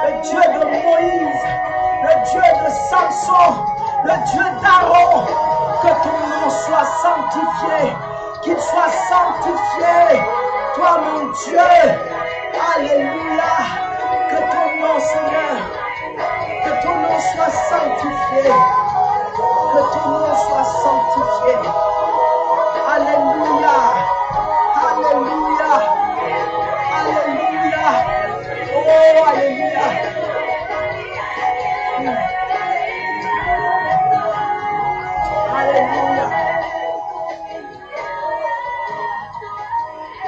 le Dieu de Moïse, le Dieu de Samson, le Dieu d'Aaron, que ton nom soit sanctifié, qu'il soit sanctifié, toi mon Dieu, alléluia, que ton nom, Seigneur, que ton nom soit sanctifié, que ton nom soit sanctifié, alléluia, alléluia, alléluia, oh alléluia. Alléluia.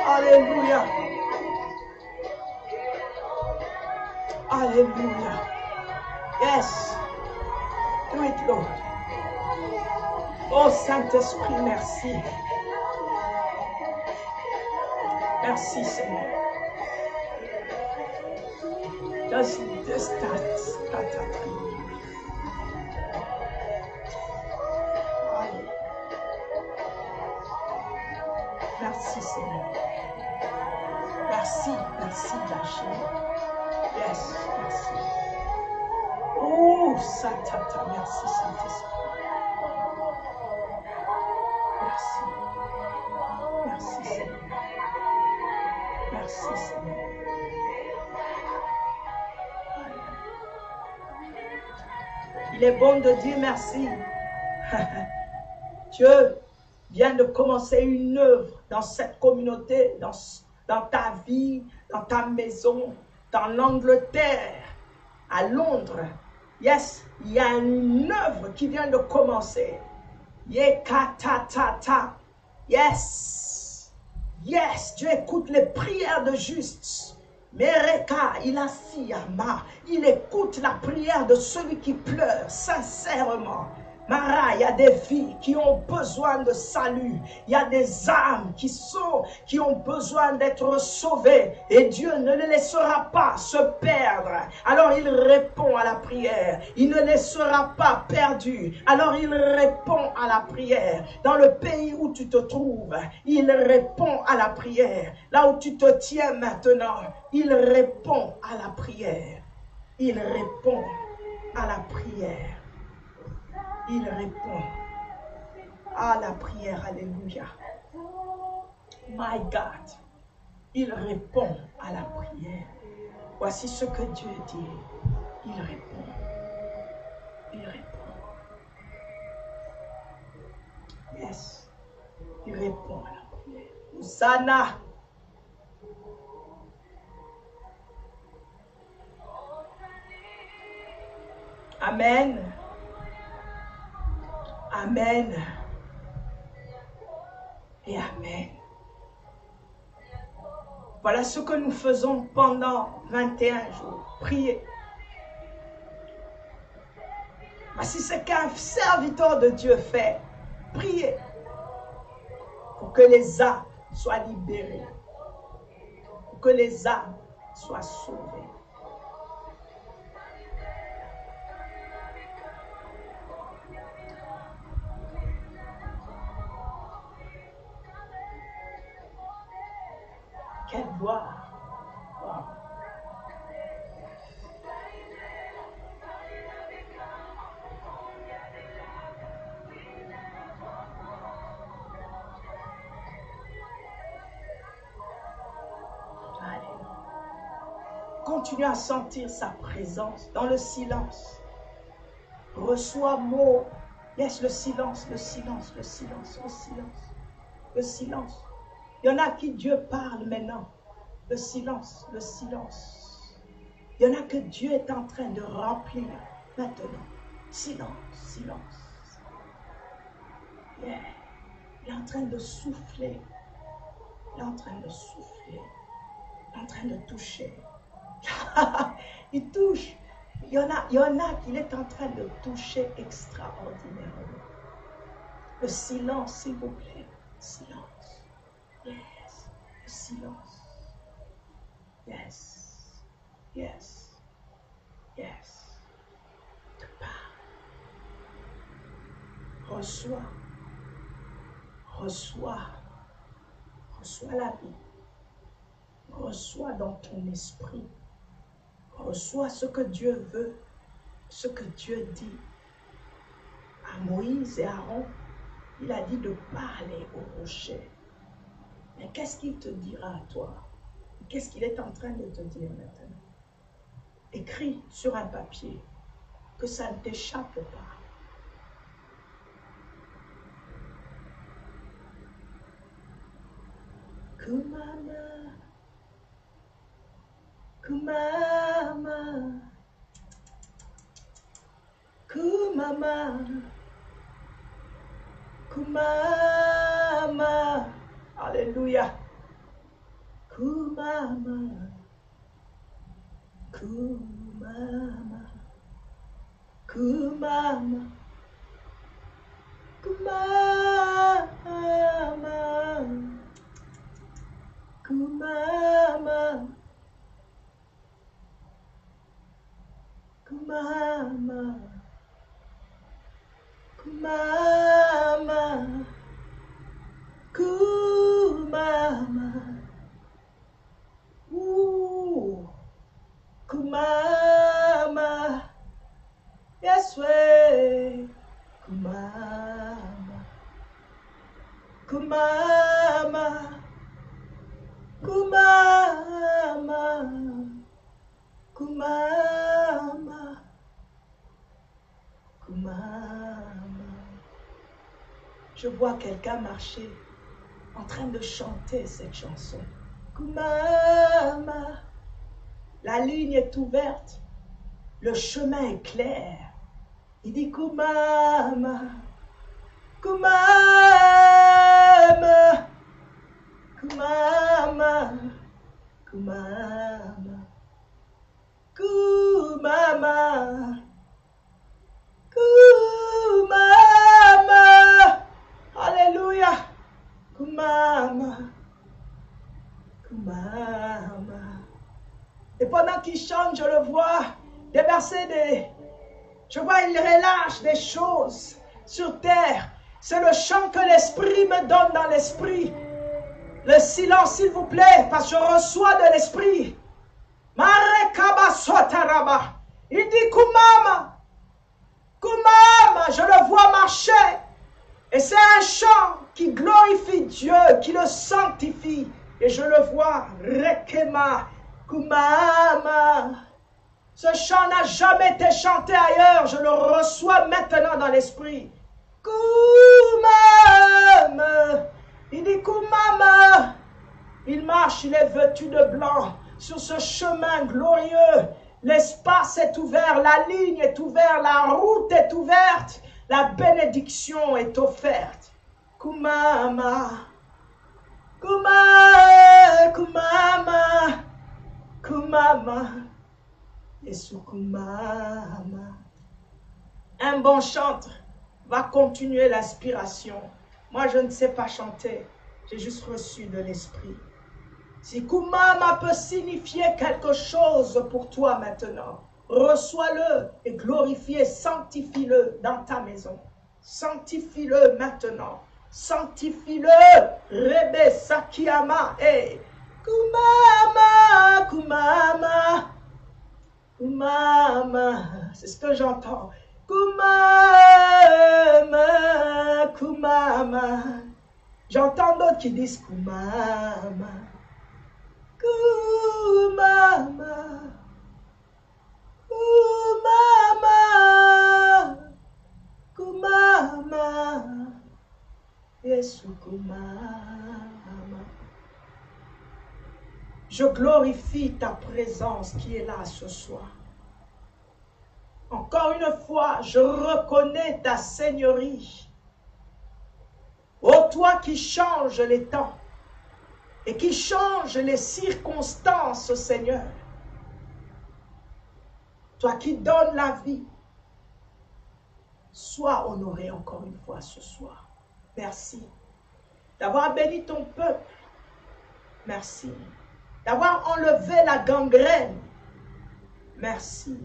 Alléluia. Alléluia. Yes. Do it, Lord. Oh Saint-Esprit, merci. Merci, Seigneur. Just that. Merci Seigneur. Merci Yahshua. Yes, merci. Oh, Satata, merci Saint-Esprit. Merci. Merci Seigneur. Merci Seigneur. Il est bon de dire merci. Dieu vient de commencer une œuvre dans cette communauté, dans ta vie, dans ta maison, dans l'Angleterre, à Londres. Yes, il y a une œuvre qui vient de commencer. Yekatatata. Yes. Yes, Dieu écoute les prières de justes. Mereka, il écoute la prière de celui qui pleure sincèrement. Mara, il y a des vies qui ont besoin de salut. Il y a des âmes qui ont besoin d'être sauvées. Et Dieu ne les laissera pas se perdre. Alors il répond à la prière. Il ne les laissera pas perdus. Alors il répond à la prière. Dans le pays où tu te trouves, il répond à la prière. Là où tu te tiens maintenant, il répond à la prière. Il répond à la prière. Il répond à la prière, alléluia. My God, il répond à la prière. Voici ce que Dieu dit. Il répond. Il répond. Yes, il répond à la prière. Hosanna. Amen. Amen. Et amen. Voilà ce que nous faisons pendant 21 jours. Prier. Voici ce qu'un serviteur de Dieu fait. Prier. Pour que les âmes soient libérées. Pour que les âmes soient sauvées. Quelle voix. Wow. Continue à sentir sa présence dans le silence. Reçois mot. Yes, le silence, le silence, le silence, le silence. Le silence. Il y en a qui Dieu parle maintenant. Le silence, le silence. Il y en a que Dieu est en train de remplir maintenant. Silence, silence. Yeah. Il est en train de souffler. Il est en train de souffler. Il est en train de toucher. Il touche. Il y en a qu'il est en train de toucher extraordinairement. Le silence, s'il vous plaît. Silence. Yes. Le silence. Yes. Yes. Yes. Te parle. Reçois. Reçois. Reçois la vie. Reçois dans ton esprit. Reçois ce que Dieu veut, ce que Dieu dit. À Moïse et Aaron, il a dit de parler au rocher. Mais qu'est-ce qu'il te dira à toi? Qu'est-ce qu'il est en train de te dire maintenant? Écris sur un papier, que ça ne t'échappe pas. Kumama. Kumama, Kumama, Kumama, Alléluia. Kumama, Kumama, Kumama, Kumama, Kumama. Kumama, Kumama, Kumama, Kumama, yes way, Kumama, Kumama, Kumama, Kumama, Kumama. Je vois quelqu'un marcher en train de chanter cette chanson. Kumama. La ligne est ouverte. Le chemin est clair. Il dit Kumama. Kumama. Kumama. Kumama. Kumama. Kumama. Alléluia. Kumama. Kumama. Et pendant qu'il chante, je le vois déverser je vois, il relâche des choses sur terre. C'est le chant que l'esprit me donne dans l'esprit. Le silence, s'il vous plaît, parce que je reçois de l'esprit. Il dit Kumama. Kumama, je le vois marcher. Et c'est un chant qui glorifie Dieu, qui le sanctifie. Et je le vois, Rekema, Kumama. Ce chant n'a jamais été chanté ailleurs. Je le reçois maintenant dans l'esprit. Kumama. Il dit Kumama. Il marche, il est vêtu de blanc sur ce chemin glorieux. L'espace est ouvert, la ligne est ouverte, la route est ouverte. La bénédiction est offerte. Kumama. Kumama. Kumama. Kumama. Yesu Kumama. Un bon chanteur va continuer l'inspiration. Moi, je ne sais pas chanter. J'ai juste reçu de l'esprit. Si Kumama peut signifier quelque chose pour toi maintenant, reçois-le et glorifie, sanctifie-le dans ta maison. Sanctifie-le maintenant. Sanctifie-le. Rebe Sakiyama. Hey. Kumama, kumama, kumama. C'est ce que j'entends. Kumama, kumama. J'entends d'autres qui disent kumama, kumama, kumama, kumama. Yesu kumama. Je glorifie ta présence qui est là ce soir. Encore une fois, je reconnais ta seigneurie. Ô toi qui changes les temps et qui changes les circonstances, Seigneur. Toi qui donnes la vie, sois honoré encore une fois ce soir. Merci d'avoir béni ton peuple. Merci d'avoir enlevé la gangrène. Merci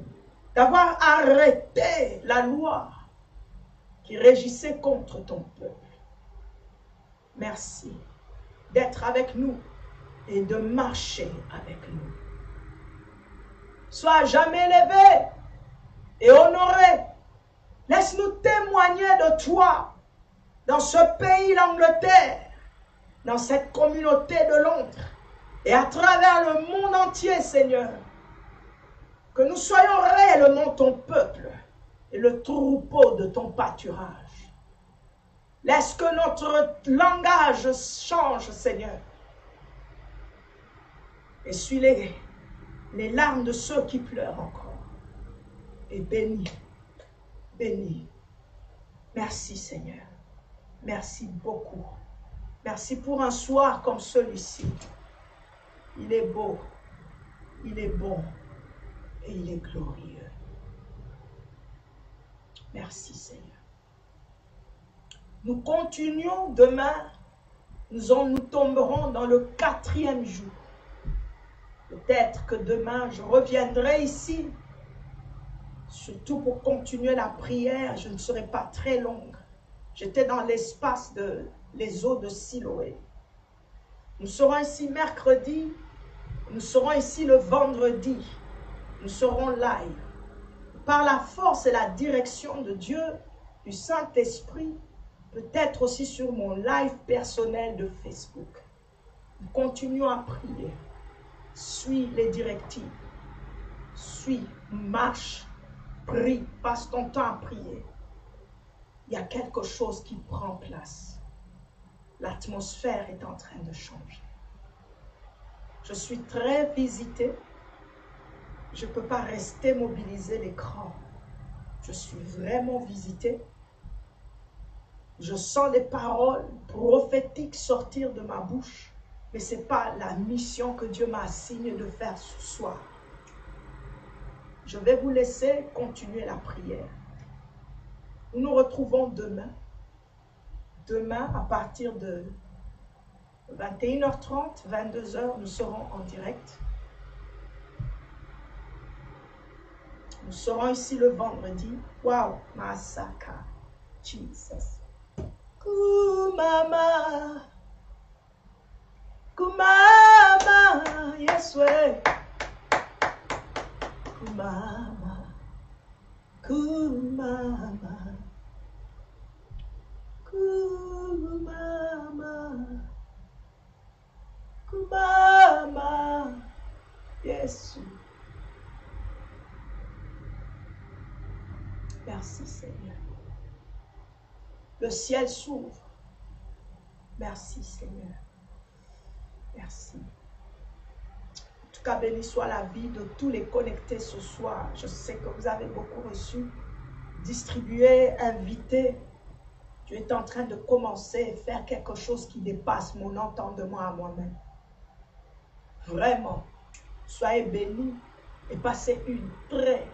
d'avoir arrêté la loi qui régissait contre ton peuple. Merci d'être avec nous et de marcher avec nous. Sois jamais élevé et honoré. Laisse-nous témoigner de toi dans ce pays, l'Angleterre, dans cette communauté de Londres et à travers le monde entier, Seigneur. Que nous soyons réellement ton peuple et le troupeau de ton pâturage. Laisse que notre langage change, Seigneur. Essuie les larmes de ceux qui pleurent encore. Et bénis, bénis. Merci, Seigneur. Merci beaucoup. Merci pour un soir comme celui-ci. Il est beau, il est bon et il est glorieux. Merci, Seigneur. Nous continuons demain, nous tomberons dans le 4e jour. Peut-être que demain, je reviendrai ici, surtout pour continuer la prière. Je ne serai pas très longue. J'étais dans l'espace les eaux de Siloé. Nous serons ici mercredi, nous serons ici le vendredi. Nous serons live. Par la force et la direction de Dieu, du Saint-Esprit, peut-être aussi sur mon live personnel de Facebook. Nous continuons à prier. Suis les directives. Suis, marche, prie, passe ton temps à prier. Il y a quelque chose qui prend place. L'atmosphère est en train de changer. Je suis très visitée. Je ne peux pas rester mobilisé l'écran. Je suis vraiment visitée. Je sens des paroles prophétiques sortir de ma bouche. Mais ce n'est pas la mission que Dieu m'a assignée de faire ce soir. Je vais vous laisser continuer la prière. Nous nous retrouvons demain. Demain, à partir de 21h30, 22h, nous serons en direct. Nous serons ici le vendredi. Wow, Masaka, Jesus. Kumama, kumama, yes way. Kumama, kumama, kumama, kumama, yes. Merci Seigneur. Le ciel s'ouvre. Merci Seigneur. Merci. En tout cas, béni soit la vie de tous les connectés ce soir. Je sais que vous avez beaucoup reçu, distribué, invité. Dieu est en train de commencer à faire quelque chose qui dépasse mon entendement à moi-même. Vraiment, soyez bénis et passez une très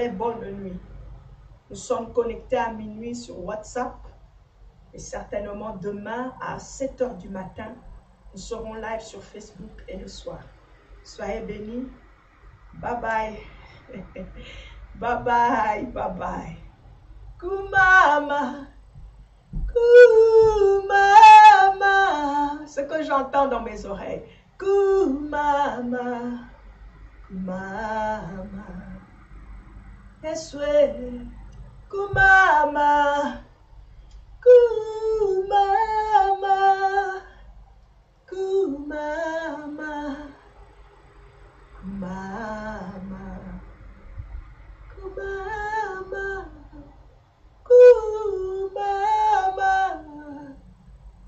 bonne nuit. Nous sommes connectés à minuit sur WhatsApp et certainement demain à 7h du matin, nous serons live sur Facebook et le soir. Soyez bénis. Bye bye. Bye bye. Bye bye. Kumama. Kumama. Ce j'entends dans mes oreilles. Kumama, kumama, eswe, kumama, kumama, kumama, kumama, kumama, kumama,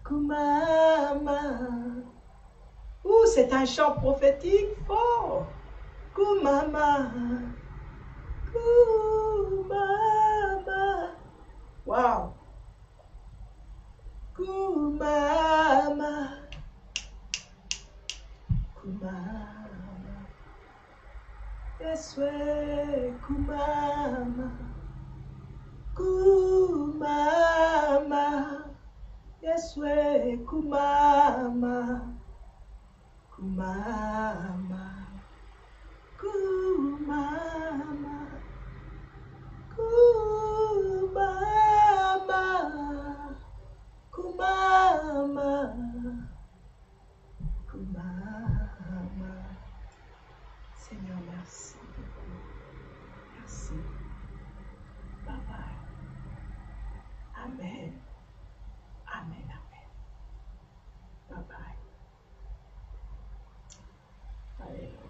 kumama. Ouh, c'est un chant prophétique fort. Kumama, kumama. Wow. Kumama, kumama. Yeswe, kumama, kumama. Yeswe, kumama, kumama, kumama, kumama, kumama, kumama. Seigneur, merci beaucoup. Merci. Bye bye. Amen. Amen, amen. Bye bye. Alléluia.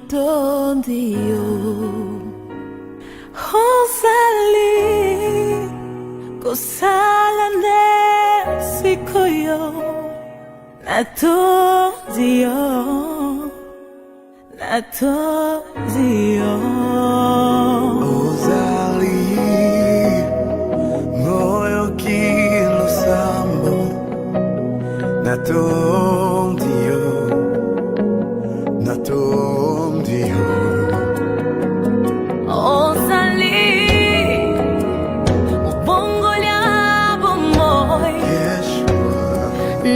Natondio Hosali Kosala Nesikoyo Natondio Ozali moyo kilo sambo natondio Ozali Ubongo liabo moi Yeshua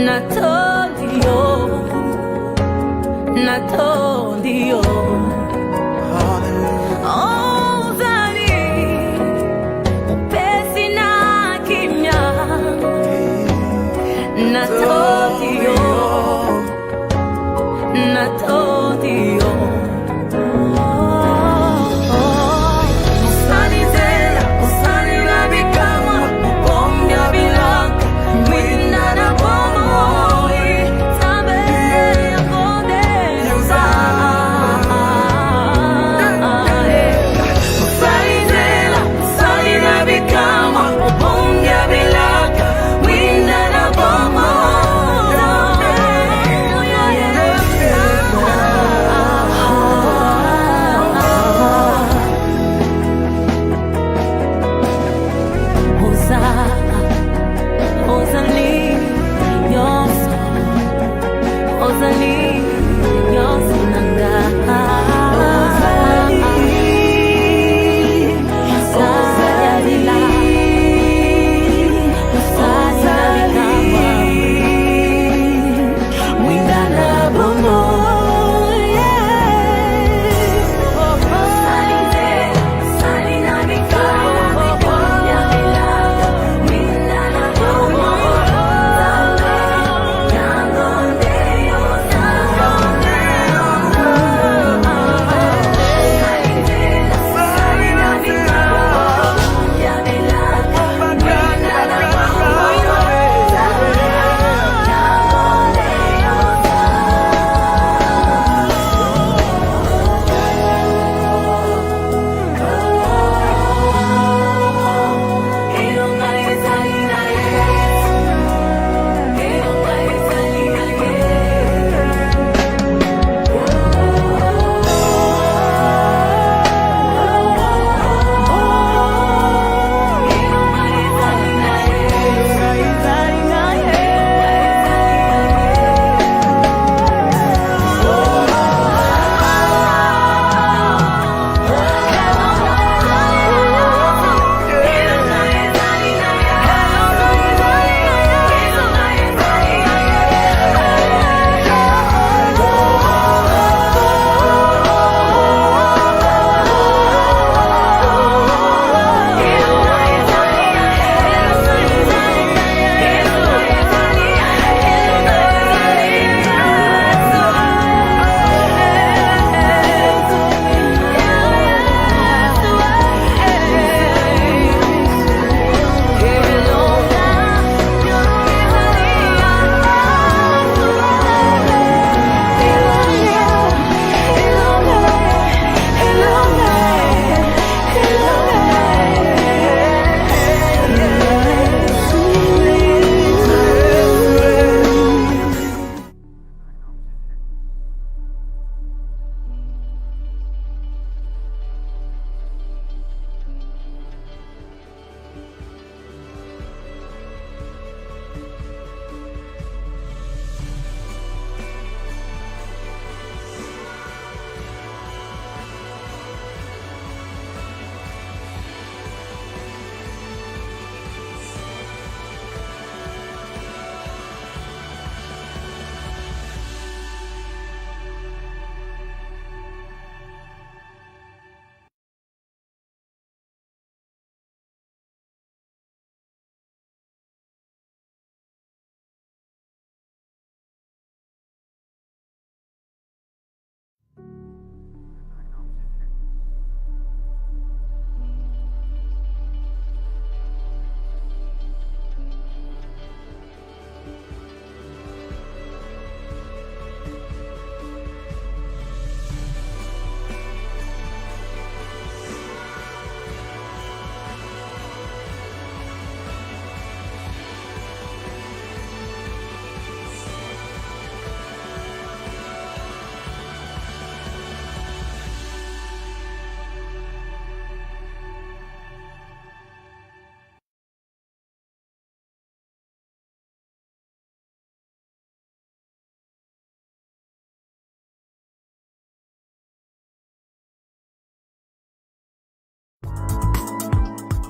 Natondio Hallelujah. Ozali Upesi na kimya Natondio Osani zela, osani labikama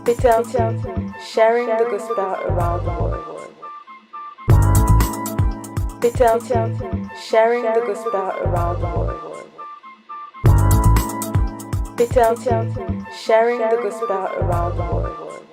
Betelgeuse, sharing the gospel around the world. Betelgeuse, sharing the gospel around the world. Betelgeuse, sharing the gospel around the world.